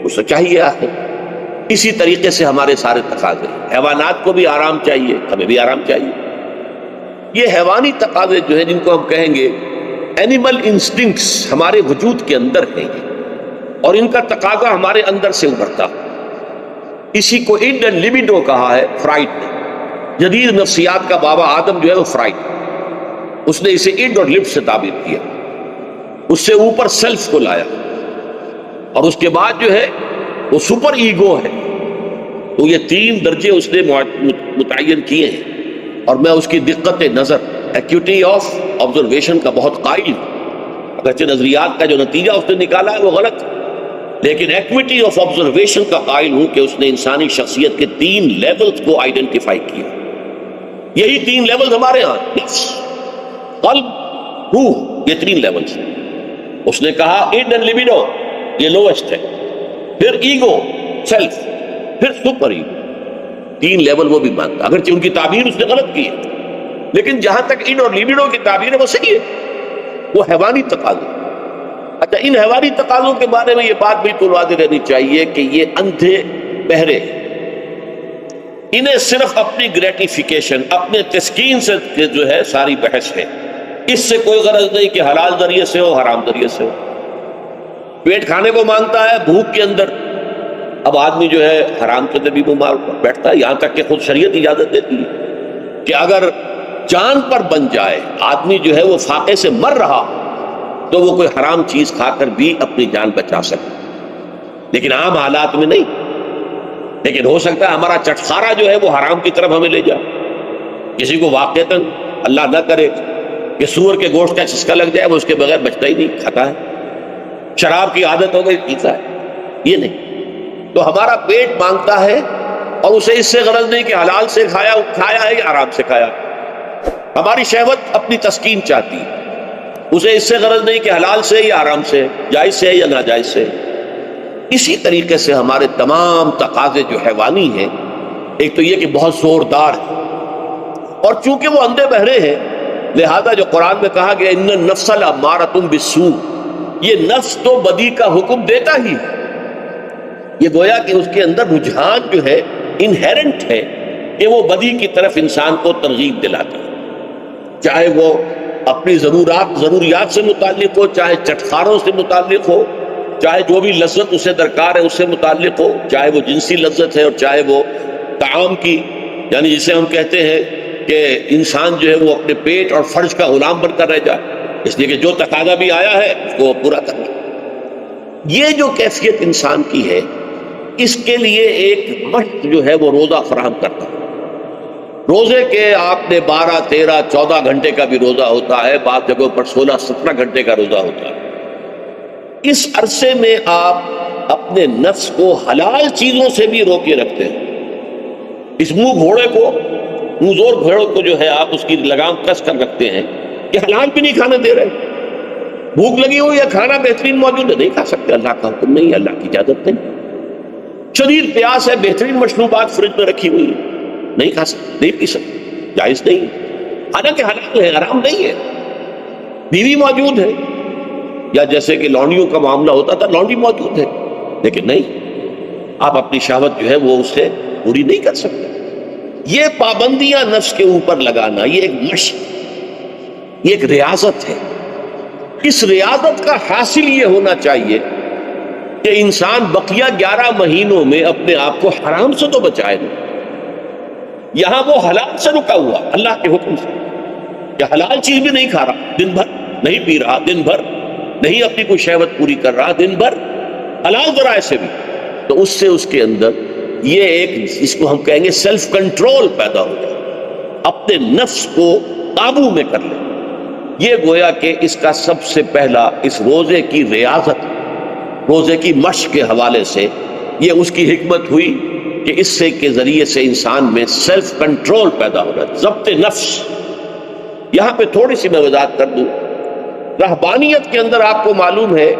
اس سے چاہیے آخر. اسی طریقے سے ہمارے سارے تقاضے، حیوانات کو بھی آرام چاہیے، ہمیں بھی آرام چاہیے. یہ حیوانی تقاضے جو ہیں، جن کو ہم کہیں گے اینیمل انسٹنکٹس، ہمارے وجود کے اندر ہیں، اور ان کا تقاضا ہمارے اندر سے ابھرتا. اسی کو اڈ اینڈ لیبیڈو کہا ہے فرائڈ نے. جدید نفسیات کا بابا آدم جو ہے وہ فرائڈ، اس نے اسے اڈ اور لب سے تعبیر کیا، اس سے اوپر سیلف کو لایا، اور اس کے بعد جو ہے وہ سپر ایگو ہے. تو یہ 3 درجے اس نے متعین کیے ہیں، اور میں اس کی دقت نظر، ایکیوٹی آف آبزرویشن کا بہت قائل ہوں. اگرچہ نظریات کا جو نتیجہ اس نے نکالا ہے وہ غلط ہے، لیکن ایکویٹی آف آبزرویشن کا قائل ہوں کہ اس نے انسانی شخصیت کے 3 لیولز کو آئیڈینٹیفائی کیا. یہی 3 لیولز ہمارے ہاں، نفس، قلب، روح، یہ 3 لیولز. اس نے کہا اڈ اینڈ لیبیڈو یہ لوسٹ ہے، پھر ایگو، سیلف، پھر سپر ایگو. 3 لیول وہ بھی مانتا، اگرچہ ان کی تعبیر اس نے غلط کی ہے، لیکن جہاں تک اڈ اور لیبیڈو کی تعبیر ہے وہ صحیح ہے، وہ حیوانی تقاضے. اچھا ان حیوانی تقاضوں کے بارے میں یہ بات بالکل واضح رہنی چاہیے کہ یہ اندھے بہرے، انہیں صرف اپنی گریٹیفیکیشن، اپنے تسکین سے جو ہے ساری بحث ہے. اس سے کوئی غرض نہیں کہ حلال ذریعے سے ہو، حرام ذریعے سے ہو. پیٹ کھانے کو مانگتا ہے بھوک کے اندر. اب آدمی جو ہے حرام کے بھی بیمار بیٹھتا ہے، یہاں تک کہ خود شریعت اجازت دیتی ہے کہ اگر جان پر بن جائے آدمی جو ہے وہ فاقے سے مر رہا تو وہ کوئی حرام چیز کھا کر بھی اپنی جان بچا سکے، لیکن عام حالات میں نہیں. لیکن ہو سکتا ہے ہمارا چٹخارا جو ہے وہ حرام کی طرف ہمیں لے جائے. کسی کو واقعتاً اللہ نہ کرے کہ سور کے گوشت کا چسکا لگ جائے، وہ اس کے بغیر بچتا ہی نہیں، کھاتا ہے. شراب کی عادت ہو گئی، پیتا ہے، یہ نہیں. تو ہمارا پیٹ مانگتا ہے اور اسے اس سے غرض نہیں کہ حلال سے کھایا ہے یا حرام سے کھایا. ہماری شہوت اپنی تسکین چاہتی ہے، اسے اس سے غرض نہیں کہ حلال سے یا حرام سے، جائز سے یا ناجائز سے. اسی طریقے سے ہمارے تمام تقاضے جو حیوانی ہیں، ایک تو یہ کہ بہت زوردار ہے، اور چونکہ وہ اندھے بہرے ہیں لہذا جو قرآن میں کہا گیا ان النفس لامارۃ بالسوء، یہ نفس تو بدی کا حکم دیتا ہی ہے. یہ گویا کہ اس کے اندر رجحان جو ہے انہیرنٹ ہے کہ وہ بدی کی طرف انسان کو ترغیب دلاتا ہے، چاہے وہ اپنی ضروریات سے متعلق ہو، چاہے چٹخاروں سے متعلق ہو، چاہے جو بھی لذت اسے درکار ہے اس سے متعلق ہو، چاہے وہ جنسی لذت ہے اور چاہے وہ طعام کی، یعنی جسے ہم کہتے ہیں کہ انسان جو ہے وہ اپنے پیٹ اور فرج کا غلام بن کر رہ جائے، اس لیے کہ جو تقاضا بھی آیا ہے اس کو پورا کرنا. یہ جو کیفیت انسان کی ہے اس کے لیے ایک مشق جو ہے وہ روزہ فراہم کرتا ہے. روزے کے آپ نے 12 13 14 گھنٹے کا بھی روزہ ہوتا ہے، بعض جگہوں پر 16 17 گھنٹے کا روزہ ہوتا ہے. اس عرصے میں آپ اپنے نفس کو حلال چیزوں سے بھی روکے رکھتے ہیں. اس منہ زور گھوڑے کو جو ہے آپ اس کی لگام کس کر رکھتے ہیں کہ حلال بھی نہیں کھانے دے رہے. بھوک لگی ہو یا کھانا بہترین موجود ہے، نہیں کھا سکتے، اللہ کا حکم نہیں ہے، اللہ کی اجازت نہیں. شدید پیاس ہے، بہترین مشروبات فریج میں رکھی ہوئی ہے، نہیں کھا سکتے، نہیں پی سکتے، جائز نہیں ہے، حالانکہ حلال ہے، حرام نہیں ہے. بیوی موجود ہے، یا جیسے کہ لونڈیوں کا معاملہ ہوتا تھا، لونڈی موجود ہے، لیکن نہیں، آپ اپنی شہوت جو ہے وہ اس سے پوری نہیں کر سکتے. یہ پابندیاں نفس کے اوپر لگانا یہ ایک مشق، یہ ایک ریاضت ہے. اس ریاضت کا حاصل یہ ہونا چاہیے کہ انسان بقیہ 11 مہینوں میں اپنے آپ کو حرام سے تو بچائے نا. یہاں وہ حلال سے رکا ہوا اللہ کے حکم سے، کہ حلال چیز بھی نہیں کھا رہا، دن بھر نہیں پی رہا، دن بھر نہیں اپنی کوئی شہوت پوری کر رہا، دن بھر حلال ذرائع سے بھی، تو اس سے اس کے اندر یہ ایک اس کو ہم کہیں گے سیلف کنٹرول پیدا ہو جائے، اپنے نفس کو قابو میں کر لے. یہ گویا کہ اس کا سب سے پہلا اس روزے کی ریاضت، روزے کی مشق کے حوالے سے یہ اس کی حکمت ہوئی کہ اس سے کے ذریعے سے انسان میں سیلف کنٹرول پیدا ہو رہا ہے، ضبط نفس. یہاں پہ تھوڑی سی میں وضاحت کر دوں. رہبانیت کے اندر آپ کو معلوم ہے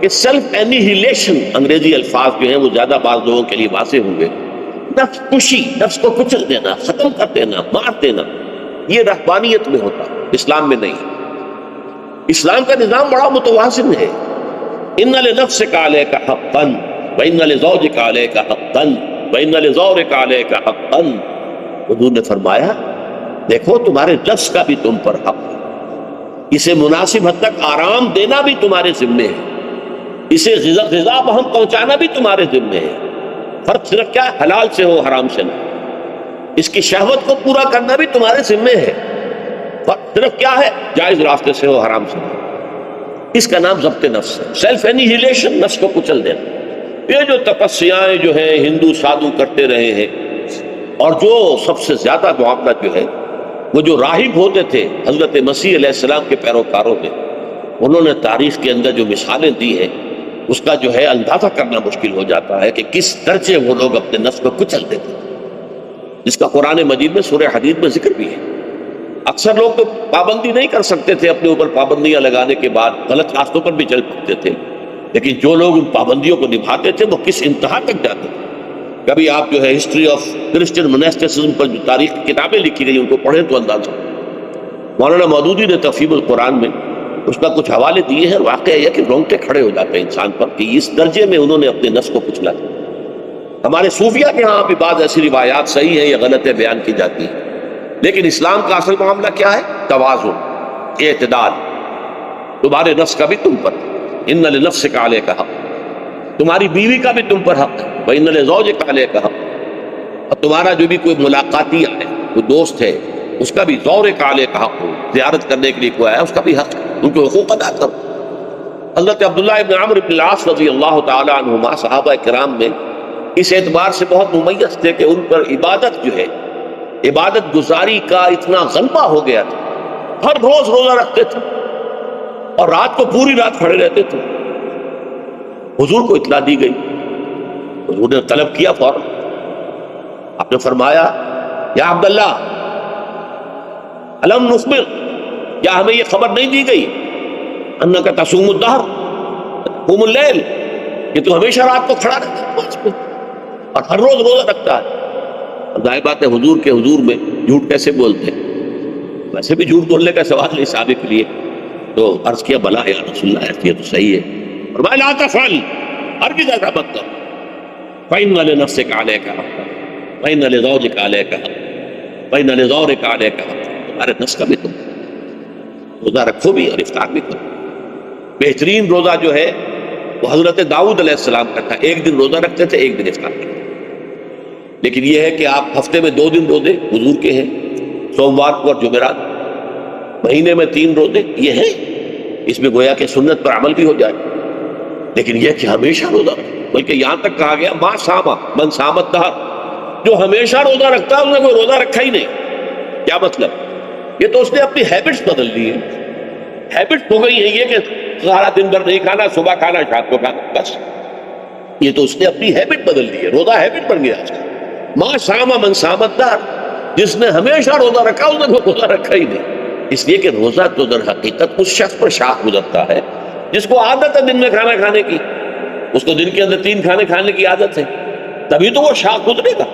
کہ سیلف اینیہیلیشن، انگریزی الفاظ جو ہیں وہ زیادہ بعض لوگوں کے لیے واضح ہوں گے، نفس کشی، نفس کو کچل دینا، ختم کر دینا، مار دینا، یہ رہبانیت میں ہوتا ہے، اسلام میں نہیں. اسلام کا نظام بڑا متوازن ہے. ان لنفسک علیک حقا وان لزوجک علیک حقا وان لزورک علیک حقا. حضور نے فرمایا دیکھو تمہارے نفس کا بھی تم پر حق ہے، اسے مناسب حد تک آرام دینا بھی تمہارے ذمے ہے، اسے غذا بہم پہنچانا بھی تمہارے ذمے ہے. فرق صرف کیا ہے؟ حلال سے ہو، حرام سے نہ. اس کی شہوت کو پورا کرنا بھی تمہارے ذمے ہے. فرق صرف کیا ہے؟ جائز راستے سے ہو، حرام سے نہ. اس کا نام ضبط نفس ہے، سیلف اینیہیلیشن، نفس کو کچل دینا. یہ جو تپسیاں جو ہیں ہندو سادھو کرتے رہے ہیں، اور جو سب سے زیادہ معاملہ جو ہے وہ جو راہب ہوتے تھے حضرت مسیح علیہ السلام کے پیروکاروں میں، انہوں نے تاریخ کے اندر جو مثالیں دی ہیں اس کا جو ہے اندازہ کرنا مشکل ہو جاتا ہے کہ کس درجے وہ لوگ اپنے نفس کو کچل دیتے تھے، جس کا قرآن مجید میں سورہ حدید میں ذکر بھی ہے. اکثر لوگ تو پابندی نہیں کر سکتے تھے، اپنے اوپر پابندیاں لگانے کے بعد غلط راستوں پر بھی چل پڑتے تھے، لیکن جو لوگ ان پابندیوں کو نبھاتے تھے وہ کس انتہا تک جاتے تھے. کبھی آپ جو ہے ہسٹری آف کرسچن مناسٹسزم پر جو تاریخ کی کتابیں لکھی گئی ان کو پڑھیں تو اندازہ. مولانا مودودی نے تفہیم القرآن میں اس کا کچھ حوالے دیے ہیں، اور واقعہ یہ کہ رونگٹے کھڑے ہو جاتے ہیں انسان پر کہ اس درجے میں انہوں نے اپنے نفس کو کچلا. ہمارے صوفیہ کے ہاں بھی بعض ایسی روایات صحیح ہیں یا غلط ہے بیان کی جاتی ہیں، لیکن اسلام کا اصل معاملہ کیا ہے؟ توازن، اعتدال. تمہارے نفس کا بھی تم پر، ان لنفسک علیک حق، تمہاری بیوی کا بھی تم پر حق ہے، وان لزوجک علیک حق، اور تمہارا جو بھی کوئی ملاقاتی ہے، کوئی دوست ہے، اس کا بھی زورک علیک حق ہو، زیارت کرنے کے لیے کوئی آیا اس کا بھی حق ہے، ان کے حقوق ادا کرو. حضرت عبداللہ ابن عمرو بن العاص رضی اللہ تعالی عنہما صحابہ کرام میں اس اعتبار سے بہت ممیز تھے کہ ان پر عبادت جو ہے، عبادت گزاری کا اتنا غلبہ ہو گیا تھا، ہر روز روزہ رکھتے تھے اور رات کو پوری رات کھڑے رہتے تھے. حضور کو اطلاع دی گئی، حضور نے طلب کیا فوراً آپ نے فرمایا یا عبداللہ الم نخبر، کیا ہمیں یہ خبر نہیں دی گئی انک تصوم الدہر تقوم اللیل، کہ تو ہمیشہ رات کو کھڑا رہتا ہے اور ہر روز روزہ رکھتا ہے۔ ظاہر بات ہے حضور کے حضور میں جھوٹ کیسے بولتے ہیں، ویسے بھی جھوٹ بولنے کا سوال نہیں ثابت لیے، تو عرض کیا بلا یا رسول اللہ یہ تو صحیح ہے، فرمایا لا تفعل، ہرگز ایسا مت کرو، فإن لنفسك عليك حقا وإن لزوجك عليك حقا وإن لزورك عليك حقا، تمہارے نفس کا بھی تم روزہ رکھو بھی اور افطار بھی کرو۔ بہترین روزہ جو ہے وہ حضرت داؤد علیہ السلام کا تھا، ایک دن روزہ رکھتے تھے، ایک دن افطار کرتے تھے۔ لیکن یہ ہے کہ آپ ہفتے میں 2 دن روزے حضور کے ہیں، سوموار کو اور جمعرات، مہینے میں 3 روزے، یہ ہے، اس میں گویا کہ سنت پر عمل بھی ہو جائے۔ لیکن یہ کہ ہمیشہ روزہ رکھے، بلکہ یہاں تک کہا گیا ما صام من صام الدہر، جو ہمیشہ روزہ رکھتا ہے اس نے کوئی روزہ رکھا ہی نہیں۔ کیا مطلب؟ یہ تو اس نے اپنی ہیبٹس بدل لی ہیں، ہیبٹس ہو گئی ہے یہ کہ سارا دن بھر نہیں کھانا، صبح کھانا، شام کو کھانا، بس یہ تو اس نے اپنی ہیبٹ بدل لی ہے، روزہ ہیبٹ بن گیا اس کا۔ ما صام من صام الدہر، جس نے ہمیشہ روزہ رکھا اس نے کوئی روزہ رکھا ہی نہیں۔ اس لیے کہ روزہ تو در حقیقت اس شخص پر شاخ گزرتا ہے جس کو عادت ہے دن میں کھانا کھانے کی، اس کو دن کے اندر 3 کھانے کھانے کی عادت ہے، تبھی تو وہ شاخ گزرے گا۔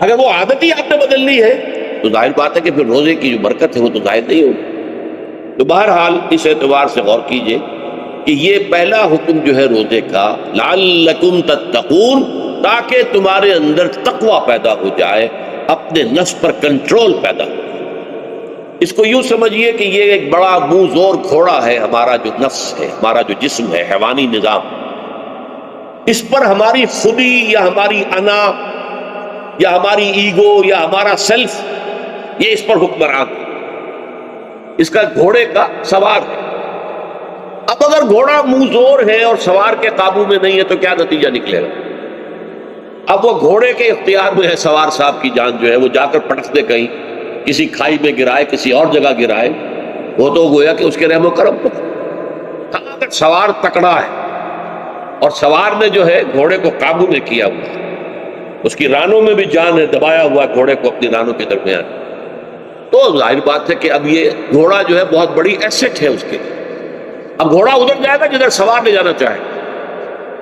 اگر وہ عادت ہی آپ نے بدل لی ہے تو ظاہر بات ہے کہ پھر روزے کی جو برکت ہے وہ تو ظاہر نہیں ہوگی۔ تو بہرحال اس اعتبار سے غور کیجئے کہ یہ پہلا حکم جو ہے روزے کا، لعلکم تتقون، تاکہ تمہارے اندر تقوی پیدا ہو جائے، اپنے نفس پر کنٹرول پیدا ہو۔ اس کو یوں سمجھیے کہ یہ ایک بڑا منہ زور گھوڑا ہے، ہمارا جو نفس ہے، ہمارا جو جسم ہے، حیوانی نظام، اس پر ہماری خودی یا ہماری انا یا ہماری ایگو یا ہمارا سیلف، یہ اس پر حکمران ہے، اس کا گھوڑے کا سوار ہے۔ اب اگر گھوڑا منہ زور ہے اور سوار کے قابو میں نہیں ہے تو کیا نتیجہ نکلے گا؟ اب وہ گھوڑے کے اختیار میں ہے، سوار صاحب کی جان جو ہے وہ جا کر پٹک دے، کہیں کسی کھائی میں گرائے، کسی اور جگہ گرائے، وہ تو گویا کہ اس کے رحم و کرم پر۔ کہاں تک سوار تکڑا ہے اور سوار نے جو ہے گھوڑے کو قابو میں کیا ہوا ہے، اس کی رانوں میں بھی جان ہے، دبایا ہوا گھوڑے کو اپنی رانوں کے درمیان، تو ظاہر بات ہے کہ اب یہ گھوڑا جو ہے بہت بڑی ایسٹ ہے اس کے لیے۔ اب گھوڑا ادھر جائے گا جدھر سوار لے جانا چاہے،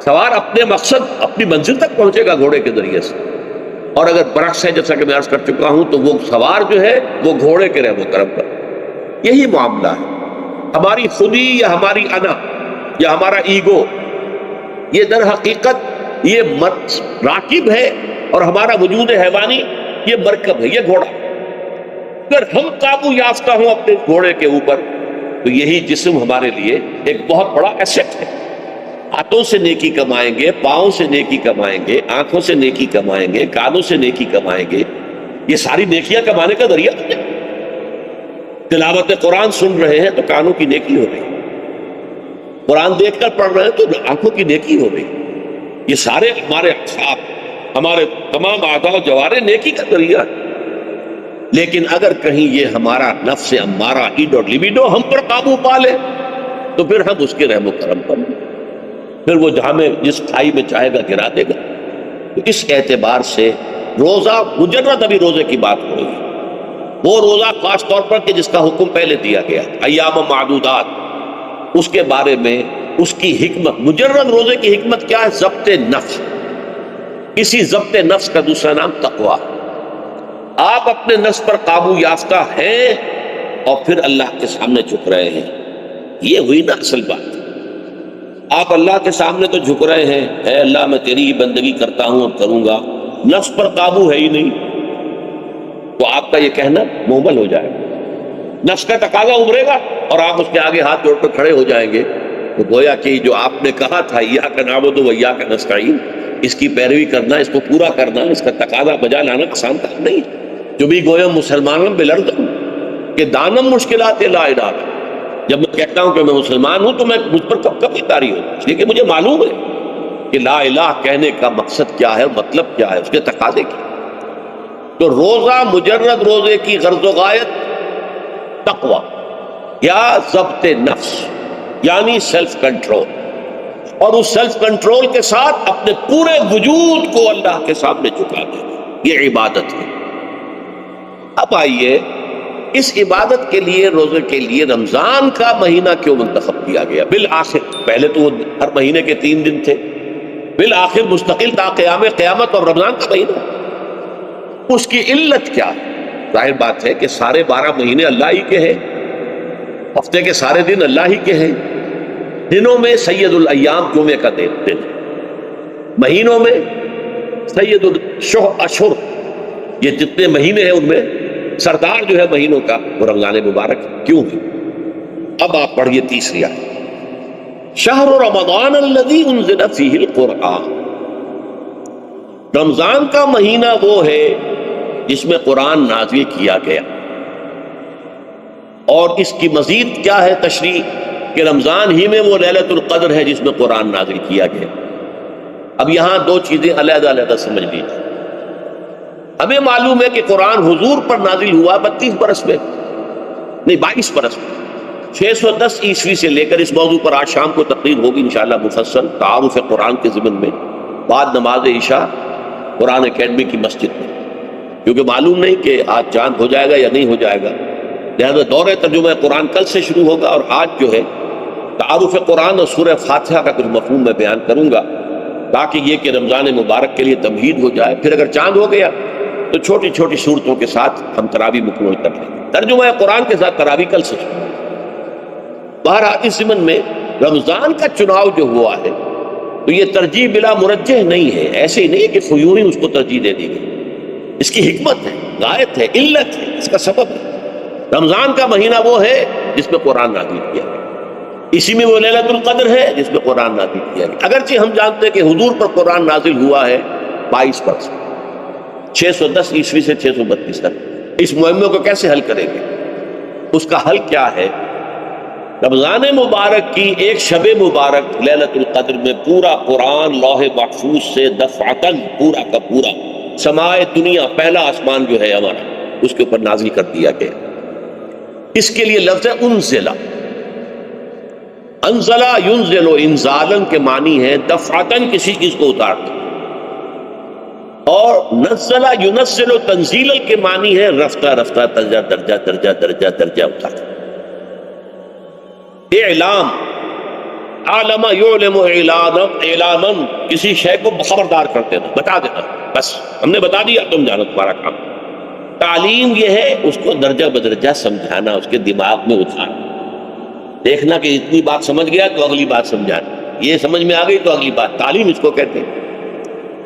سوار اپنے مقصد، اپنی منزل تک پہنچے گا گھوڑے کے ذریعے سے۔ اور اگر برعکس ہے، جیسا کہ میں عرض کر چکا ہوں، تو وہ سوار جو ہے وہ گھوڑے کے رحم و کرم پر۔ یہی معاملہ ہے، ہماری خودی یا ہماری انا یا ہمارا ایگو، یہ در حقیقت یہ راکب ہے، اور ہمارا وجود حیوانی یہ مرکب ہے، یہ گھوڑا۔ اگر ہم قابو یافتہ ہوں اپنے گھوڑے کے اوپر تو یہی جسم ہمارے لیے ایک بہت بڑا ایسٹ ہے۔ ہاتھوں سے نیکی کمائیں گے، پاؤں سے نیکی کمائیں گے، آنکھوں سے نیکی کمائیں گے، کانوں سے نیکی کمائیں گے، یہ ساری نیکیاں کمانے کا ذریعہ ہے۔ تلاوت قرآن سن رہے ہیں تو کانوں کی نیکی ہو رہی، قرآن دیکھ کر پڑھ رہے ہیں تو آنکھوں کی نیکی ہو رہی، یہ سارے ہمارے اعصاب، ہمارے تمام اعضاء و جوارح نیکی کا ذریعہ ہے۔ لیکن اگر کہیں یہ ہمارا نفس امارہ، ایڈ اور لیبیڈو ہم پر قابو پا لے تو پھر ہم اس کے رحم و کرم پر، پھر وہ ہمیں جس کھائی میں چاہے گا گرا دے گا۔ تو اس اعتبار سے روزہ مجرد، ابھی روزے کی بات ہو رہی ہے، وہ روزہ خاص طور پر کہ جس کا حکم پہلے دیا گیا، ایام معدودات، اس کے بارے میں اس کی حکمت، مجرد روزے کی حکمت کیا ہے؟ ضبط نفس۔ اسی ضبط نفس کا دوسرا نام تقویٰ۔ آپ اپنے نفس پر قابو یافتہ ہیں اور پھر اللہ کے سامنے جھک رہے ہیں، یہ ہوئی نا اصل بات۔ آپ اللہ کے سامنے تو جھک رہے ہیں، اے اللہ میں تیری ہی بندگی کرتا ہوں اور کروں گا، نفس پر قابو ہے ہی نہیں، تو آپ کا یہ کہنا مہمل ہو جائے گا، نفس کا تقاضا ابھرے گا اور آپ اس کے آگے ہاتھ جوڑ کر کھڑے ہو جائیں گے، تو گویا کہ جو آپ نے کہا تھا ایاک نعبد و ایاک نستعین، اس کی پیروی کرنا، اس کو پورا کرنا، اس کا تقاضا بجا لانا آسان کام نہیں ہے۔ جو بھی گویا مسلمانوں بلردم کہ دانم مشکلات لا الہ، جب میں کہتا ہوں کہ میں مسلمان ہوں تو میں مجھ پر کب کب اتاری ہوں، اس لیے کہ مجھے معلوم ہے کہ لا الہ کہنے کا مقصد کیا ہے، مطلب کیا ہے، اس کے تقاضے کی۔ تو روزہ مجرد روزے کی غرض و غایت تقویٰ یا ضبط نفس، یعنی سیلف کنٹرول، اور اس سیلف کنٹرول کے ساتھ اپنے پورے وجود کو اللہ کے سامنے جھکا دینا۔ یہ عبادت ہے۔ اب آئیے اس عبادت کے لیے، روزے کے لیے رمضان کا مہینہ کیوں منتخب کیا گیا بالآخر؟ پہلے تو وہ ہر مہینے کے 3 دن تھے، بالآخر مستقل تا قیام قیامت اور رمضان کا مہینہ، اس کی علت کیا ہے؟ ظاہر بات ہے کہ سارے 12 مہینے اللہ ہی کے ہیں، ہفتے کے سارے دن اللہ ہی کے ہیں، دنوں میں سید الایام جمعے کا دن، مہینوں میں سید الاشہر، یہ جتنے مہینے ہیں ان میں سردار جو ہے مہینوں کا وہ رمضان مبارک کیوں ہے؟ اب آپ پڑھیے تیسری آیت، شہر رمضان الذی انزل فیہ القرآن، رمضان کا مہینہ وہ ہے جس میں قرآن نازل کیا گیا۔ اور اس کی مزید کیا ہے تشریح کہ رمضان ہی میں وہ لیلۃ القدر ہے جس میں قرآن نازل کیا گیا۔ اب یہاں 2 چیزیں علیحدہ علیحدہ سمجھ لیجیے۔ ہمیں معلوم ہے کہ قرآن حضور پر نازل ہوا 32 برس میں، نہیں 22 برس میں، 610 عیسوی سے لے کر اس موضوع پر آج شام کو تقریر ہوگی انشاءاللہ مفصل تعارف قرآن کے ضمن میں، بعد نماز عشاء قرآن اکیڈمی کی مسجد میں، کیونکہ معلوم نہیں کہ آج چاند ہو جائے گا یا نہیں ہو جائے گا، لہذا دور ترجمہ قرآن کل سے شروع ہوگا، اور آج جو ہے تعارف قرآن اور سورہ فاتحہ کا کچھ مفہوم میں بیان کروں گا، تاکہ یہ کہ رمضان مبارک کے لیے تمہید ہو جائے۔ پھر اگر چاند ہو گیا تو چھوٹی چھوٹی صورتوں کے ساتھ ہم تراویح مکمل کر لیں گے، ترجمہ قرآن کے ساتھ تراویح کل سے شروع۔ بہرحال اس ضمن میں رمضان کا چناؤ جو ہوا ہے تو یہ ترجیح بلا مرجح نہیں ہے، ایسے ہی نہیں کہ فیوں ہی اس کو ترجیح دے دی گئی، اس کی حکمت ہے، غایت ہے، علت ہے، اس کا سبب ہے۔ رمضان کا مہینہ وہ ہے جس میں قرآن نازل کیا گیا، اسی میں وہ لیلۃ القدر ہے جس میں قرآن نازل کیا گیا، اگرچہ ہم جانتے ہیں کہ حضور پر قرآن نازل ہوا ہے 22 برس، 610 عیسوی سے 632 تک۔ اس معمے کو کیسے حل کریں گے؟ اس کا حل کیا ہے؟ رمضان مبارک کی ایک شب مبارک لیلۃ القدر میں پورا قرآن لوح محفوظ سے دفعتاً پورا کا پورا سمائے دنیا، پہلا آسمان جو ہے ہمارا، اس کے اوپر نازل کر دیا گیا۔ اس کے لیے لفظ ہے انزلہ، انزلہ ینزل، انزالن کے معنی ہے دفعتاً کسی چیز کو اتار دو، اور نزلہ ینزل تنزیل کے معنی ہے رفتہ رفتہ، درجہ درجہ درجہ درجہ درجہ اتار۔ اعلام، علم یعلم اعلاما، کسی شے کو خبردار کر دینا، بتا دینا، بس ہم نے بتا دیا تم جانو تمہارا کام۔ تعلیم یہ ہے اس کو درجہ بدرجہ سمجھانا، اس کے دماغ میں اتارنا، دیکھنا کہ اتنی بات سمجھ گیا تو اگلی بات سمجھانا، یہ سمجھ میں آ گئی تو اگلی بات، تعلیم اس کو کہتے ہیں۔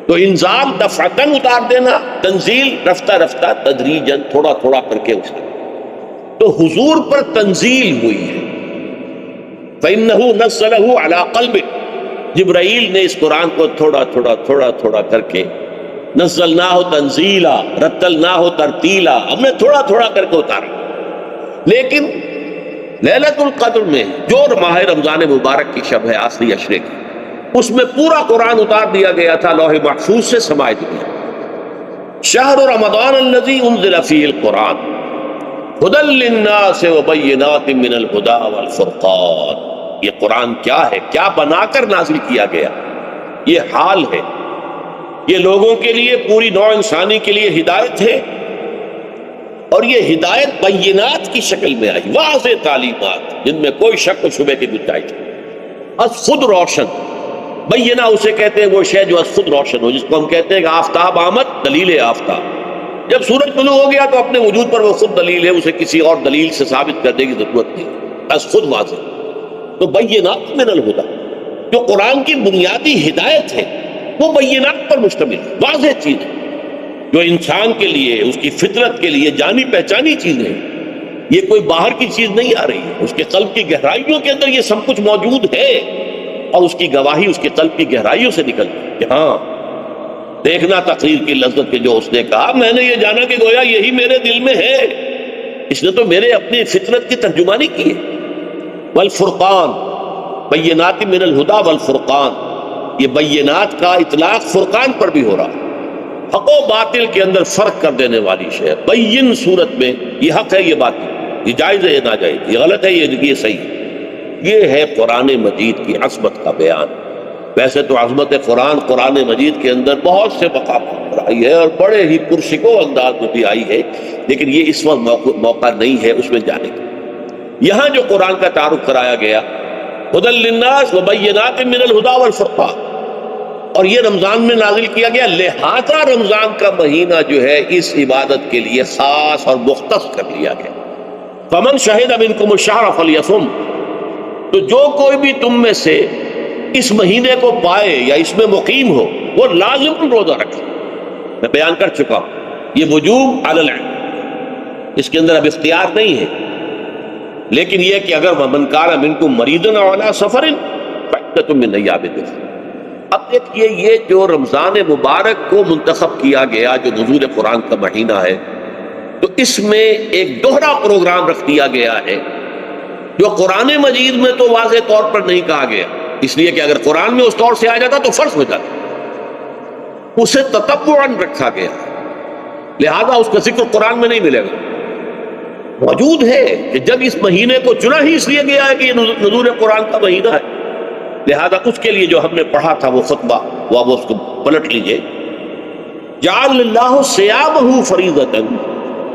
تو انزال دفعتاً اتار دینا، تنزیل رفتہ رفتہ تدریجاً تھوڑا تھوڑا کر کے اتارنا۔ تو حضور پر تنزیل ہوئی ہے، فَإِنَّهُ نَزَّلَهُ عَلَىٰ قَلْبِكَ، جبرائیل نے اس قرآن کو تھوڑا تھوڑا تھوڑا تھوڑا کر کے، نزلناہ تنزیلا، رتلناہ ترتیلا، ہم نے تھوڑا تھوڑا کر کے اتارا۔ لیکن لیلۃ القدر میں جو ماہ رمضان مبارک کی شب ہے آخری عشرے کی، اس میں پورا قرآن اتار دیا گیا تھا لوح محفوظ سے سمائے دنیا۔ شہر رمضان الذی انزل فیہ القرآن ھدی للناس وبینات من الہدی والفرقان، یہ قرآن کیا ہے، کیا بنا کر نازل کیا گیا؟ یہ حال ہے، یہ لوگوں کے لیے، پوری نوع انسانی کے لیے ہدایت ہے، اور یہ ہدایت بینات کی شکل میں آئی، واضح تعلیمات جن میں کوئی شک و شبہ کی گنجائش نہیں، از خود روشن۔ بینہ اسے کہتے ہیں وہ شے جو از خود روشن ہو، جس کو ہم کہتے ہیں کہ آفتاب آمد، دلیل آفتاب، جب سورج طلوع ہو گیا تو اپنے وجود پر وہ خود دلیل ہے، اسے کسی اور دلیل سے ثابت کرنے کی ضرورت نہیں، از خود واضح۔ تو بینات من الہدی، جو قرآن کی بنیادی ہدایت ہے وہ بینات پر مشتمل ہے، واضح چیز ہے، جو انسان کے لیے، اس کی فطرت کے لیے جانی پہچانی چیز ہے، یہ کوئی باہر کی چیز نہیں آ رہی ہے، اس کے قلب کی گہرائیوں کے اندر یہ سب کچھ موجود ہے، اور اس کی گواہی اس کے قلب کی گہرائیوں سے نکلتی ہے کہ ہاں دیکھنا تقریر کی لذت کے جو اس نے کہا، میں نے یہ جانا کہ گویا یہی میرے دل میں ہے، اس نے تو میرے اپنی فطرت کی ترجمانی کی ہے۔ والفرقان، بینات من الہدی والفرقان، یہ بینات کا اطلاق فرقان پر بھی ہو رہا، حق و باطل کے اندر فرق کر دینے والی شے، بین صورت میں یہ حق ہے، یہ باطل، یہ جائز ہے، یہ ناجائز، یہ غلط ہے، یہ صحیح ہے۔ یہ ہے قرآن مجید کی عظمت کا بیان، ویسے تو عظمت قرآن مجید کے اندر بہت سے مقامات پر آئی ہے اور بڑے ہی پرشکو انداز میں بھی آئی ہے، لیکن یہ اس وقت موقع نہیں ہے اس میں جانے کا۔ یہاں جو قرآن کا تعارف کرایا گیا، ھدی للناس وبینات من الہدی والفرقان، اور یہ رمضان میں نازل کیا گیا، لہذا رمضان کا مہینہ جو ہے اس عبادت کے لیے خاص اور مختص کر لیا گیا۔ فمن شہد منکم الشہر فلیصم، تو جو کوئی بھی تم میں سے اس مہینے کو پائے یا اس میں مقیم ہو وہ لازم روزہ رکھے۔ میں بیان کر چکا ہوں یہ وجوب علی العین، اس کے اندر اب اختیار نہیں ہے، لیکن یہ کہ اگر من کان منکم مریضا او علی سفر فعدۃ من ایام اخر۔ اب دیکھیے یہ جو رمضان مبارک کو منتخب کیا گیا جو نزول قرآن کا مہینہ ہے، تو اس میں ایک دوہرا پروگرام رکھ دیا گیا ہے جو قرآن مجید میں تو واضح طور پر نہیں کہا گیا، اس لیے کہ اگر قرآن میں اس طور سے آ جاتا تو فرض ہو جاتا، اسے تتبعاً رکھا گیا، لہذا اس کا ذکر قرآن میں نہیں ملے گا۔ موجود ہے کہ جب اس مہینے کو چنا ہی اس لیے گیا ہے کہ یہ نزول قرآن کا مہینہ ہے، لہذا اس کے لیے جو ہم نے پڑھا تھا وہ خطبہ وہ اس کو پلٹ لیجئے۔ جعل اللہ صیامہ فریضۃ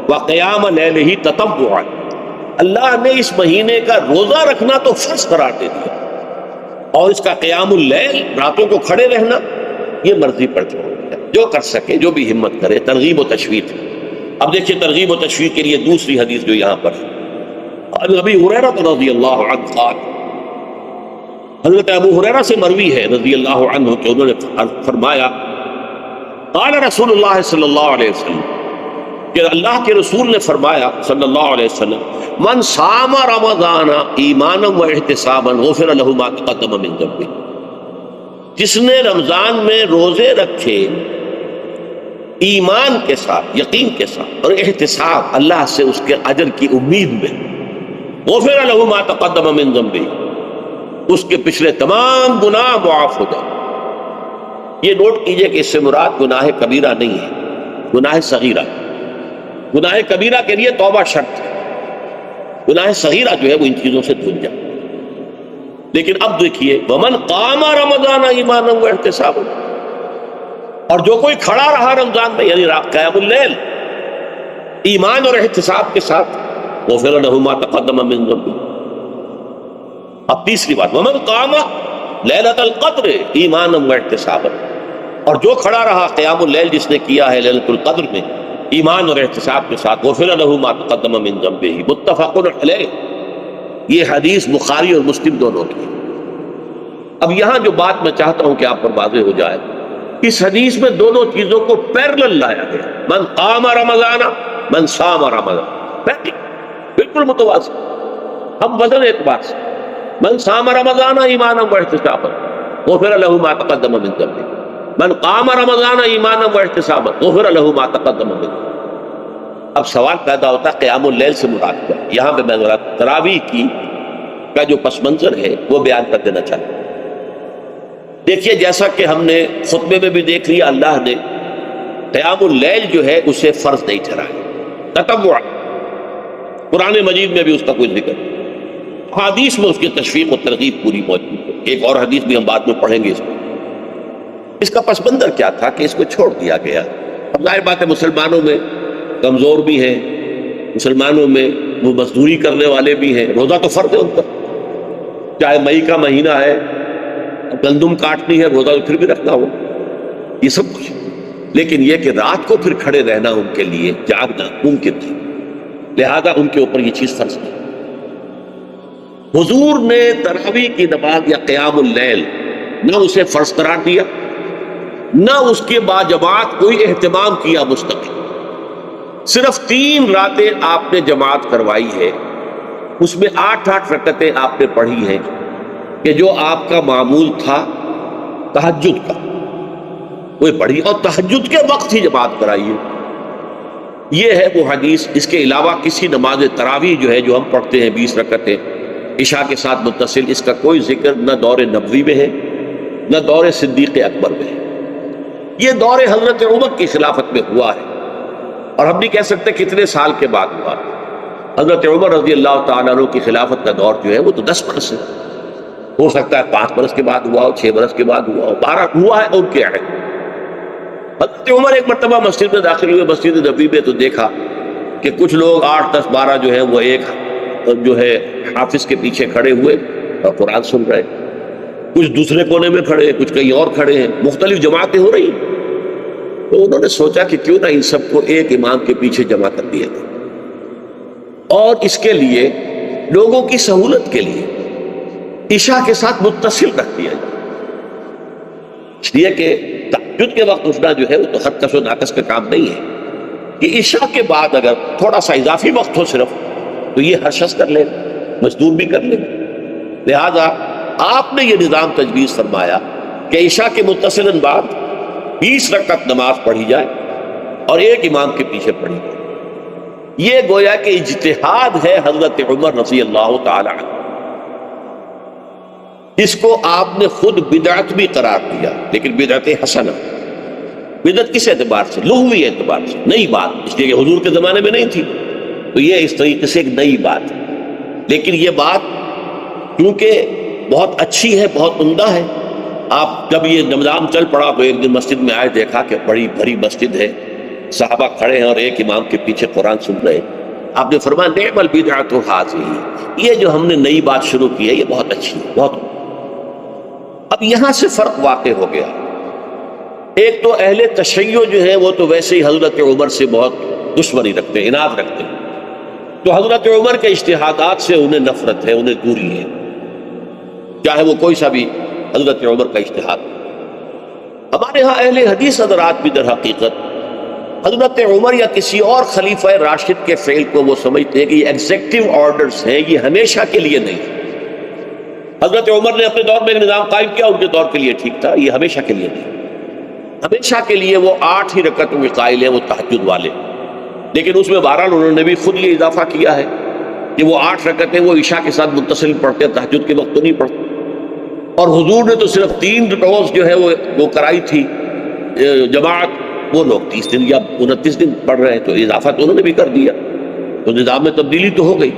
وقیام لیلہ تطوعا، اللہ نے اس مہینے کا روزہ رکھنا تو فرض قرار دے دیا، اور اس کا قیام اللیل، راتوں کو کھڑے رہنا، یہ مرضی پر چھوڑ دیا، جو کر سکے، جو بھی ہمت کرے، ترغیب و تشویق۔ اب دیکھیے ترغیب و تشویق کے لیے دوسری حدیث جو یہاں پر ہے، ابی ہریرہ رضی اللہ عنہ قال، حضرت ابو ہریرہ سے مروی ہے رضی اللہ عنہ کہ انہوں نے فرمایا قال رسول اللہ صلی اللہ علیہ وسلم، کہ اللہ کے رسول نے فرمایا صلی اللہ علیہ وسلم، من صام رمضان ایمانا و احتسابا غفر له ما تقدم من ذنبه، جس نے رمضان میں روزے رکھے ایمان کے ساتھ، یقین کے ساتھ، اور احتساب، اللہ سے اس کے اجر کی امید میں، غفر له ما تقدم من ذنبه، اس کے پچھلے تمام گناہ معاف ہو جائے۔ یہ نوٹ کیجئے کہ اس سے مراد گناہ کبیرہ نہیں ہے، گناہ صغیرہ۔ گناہ کبیرہ کے لیے توبہ شرط ہے، گناہ صغیرہ جو ہے وہ ان چیزوں سے دھل جائے۔ لیکن اب دیکھیے ومن قام رمضان ایمانا و احتسابا، اور جو کوئی کھڑا رہا رمضان میں یعنی قیام اللیل ایمان اور احتساب کے ساتھ، غفر له ما تقدم من ذنبه۔ اب تیسری بات، ومن قام لیلۃ القدر ایمانا و احتسابا، اور جو کھڑا رہا قیام اللیل جس نے کیا ہے لیلۃ القدر میں ایمان اور احتساب کے ساتھ، غفر له ما تقدم من ذنبه، متفق علیہ۔ یہ حدیث بخاری اور مسلم دونوں کی۔ اب یہاں جو بات میں چاہتا ہوں کہ آپ پر واضح ہو جائے، اس حدیث میں دونوں چیزوں کو پیرلل لایا گیا، من قام رمضان من صام رمضان، بالکل متوازی، ہم وزن اعتبار سے، من صام رمضان ایمانا و احتسابا غفر له ما تقدم من ذنبه، من قام رمضان ایمانا و احتسابا غفر له ما تقدم من ذنبه۔ اب سوال پیدا ہوتا ہے قیام اللیل سے مراد کیا؟ یہاں پہ میں ذرا تراویح کی کا جو پس منظر ہے وہ بیان کر دینا چاہتا ہوں۔ دیکھیے جیسا کہ ہم نے خطبے میں بھی دیکھ لیا، اللہ نے قیام اللیل جو ہے اسے فرض نہیں ٹھہرایا، تطوع، قرآن مجید میں بھی اس کا کوئی ذکر نہیں، حدیث میں اس کی تشویق و ترغیب پوری موجود ہے۔ ایک اور حدیث بھی ہم بعد میں پڑھیں گے اس کو۔ اس کا پس منظر کیا تھا کہ اس کو چھوڑ دیا گیا۔ اب ظاہر بات ہے مسلمانوں میں کمزور بھی ہیں، مسلمانوں میں وہ مزدوری کرنے والے بھی ہیں، روزہ تو فرض ہے ان پر، چاہے مئی کا مہینہ ہے، گندم کاٹنی ہے، روزہ تو پھر بھی رکھنا ہو، یہ سب کچھ، لیکن یہ کہ رات کو پھر کھڑے رہنا ان کے لیے جاگنا ممکن تھا، لہذا ان کے اوپر یہ چیز فرض نہیں۔ حضور نے تراویح کی نماز یا قیام اللیل نہ اسے فرض قرار دیا، نہ اس کے بعد جماعت کوئی اہتمام کیا مستقل، صرف 3 راتیں آپ نے جماعت کروائی ہے، اس میں 8 رکعتیں آپ نے پڑھی ہیں کہ جو آپ کا معمول تھا تہجد کا، وہ پڑھی، اور تہجد کے وقت ہی جماعت کرائی ہے۔ یہ ہے وہ حدیث۔ اس کے علاوہ کسی نماز تراویح جو ہے جو ہم پڑھتے ہیں 20 رکعتیں عشاء کے ساتھ متصل، اس کا کوئی ذکر نہ دور نبوی میں ہے نہ دور صدیق اکبر میں ہے، یہ دور حضرت عمر کی خلافت میں ہوا ہے، اور ہم نہیں کہہ سکتے کتنے سال کے بعد ہوا۔ حضرت عمر رضی اللہ تعالیٰ عنہ کی خلافت کا دور جو ہے وہ تو 10 برس ہے، ہو سکتا ہے 5 برس کے بعد ہوا ہو، 6 برس کے بعد ہوا ہو، 12 ہوا ہے اور کیا ہے۔ حضرت عمر ایک مرتبہ مسجد میں داخل ہوئے، مسجد نبوی میں، تو دیکھا کہ کچھ لوگ 8 10 12 جو ہے وہ ایک جو ہے حافظ کے پیچھے کھڑے ہوئے اور قرآن سن رہے، کچھ دوسرے کونے میں کھڑے ہیں، کچھ کہیں اور کھڑے ہیں، مختلف جماعتیں ہو رہی ہیں۔ تو انہوں نے سوچا کہ کیوں نہ ان سب کو ایک امام کے پیچھے جمع کر دیا جائے، اور اس کے لیے لوگوں کی سہولت کے لیے عشاء کے ساتھ متصل رکھ دیا جائے، اس لیے کہ تہجد کے وقت اٹھنا جو ہے وہ تو خط کش و ناقص کا کام نہیں ہے، کہ عشاء کے بعد اگر تھوڑا سا اضافی وقت ہو صرف، تو یہ ہر شخص کر لے، مزدور بھی کر لے۔ لہذا آپ نے یہ نظام تجویز فرمایا کہ عشاء کے متصلاً بعد 20 رکعت نماز پڑھی جائے اور ایک امام کے پیچھے پڑھی جائے۔ یہ گویا کہ اجتہاد ہے حضرت عمر رضی اللہ تعالی عنہ، اس کو آپ نے خود بدعت بھی قرار دیا، لیکن بدعت حسنہ۔ بدعت کس اعتبار سے؟ لغوی اعتبار سے، نئی بات، اس لیے کہ حضور کے زمانے میں نہیں تھی، تو یہ اس طریقے سے ایک نئی بات ہے۔ لیکن یہ بات کیونکہ بہت اچھی ہے، بہت عمدہ ہے، آپ جب یہ نظام چل پڑا تو ایک دن مسجد میں آئے، دیکھا کہ بڑی بھری مسجد ہے، صحابہ کھڑے ہیں اور ایک امام کے پیچھے قرآن سن رہے ہیں۔ آپ نے فرمایا نعم البدعۃ ھذہ، یہ جو ہم نے نئی بات شروع کی ہے یہ بہت اچھی ہے، بہت۔ اب یہاں سے فرق واقع ہو گیا، ایک تو اہل تشیع جو ہے وہ تو ویسے ہی حضرت عمر سے بہت دشمنی رکھتے ہیں، عناد رکھتے ہیں، تو حضرت عمر کے اجتہادات سے انہیں نفرت ہے، انہیں دوری ہے، چاہے وہ کوئی سا بھی حضرت عمر کا اجتہاد۔ ہمارے ہاں اہل حدیث حضرات بھی در حقیقت حضرت عمر یا کسی اور خلیفہ راشد کے فعل کو وہ سمجھتے ہیں کہ یہ ایگزیکٹو آرڈرز ہیں، یہ ہمیشہ کے لیے نہیں۔ حضرت عمر نے اپنے دور میں ایک نظام قائم کیا، ان کے دور کے لیے ٹھیک تھا، یہ ہمیشہ کے لیے نہیں۔ ہمیشہ کے لیے وہ 8 ہی رکعتوں کے قائل ہیں، وہ تہجد والے، لیکن اس میں بہرحال انہوں نے بھی خود یہ اضافہ کیا ہے کہ وہ 8 رکعتیں وہ عشاء کے ساتھ متصل پڑھتے ہیں، تہجد کے وقت تو نہیں پڑھتے۔ اور حضور نے تو صرف 3 روز جو ہے وہ کرائی تھی جماعت، وہ لوگ 30 دن یا 29 دن پڑھ رہے ہیں، تو اضافہ تو انہوں نے بھی کر دیا، تو نظام میں تبدیلی تو ہو گئی۔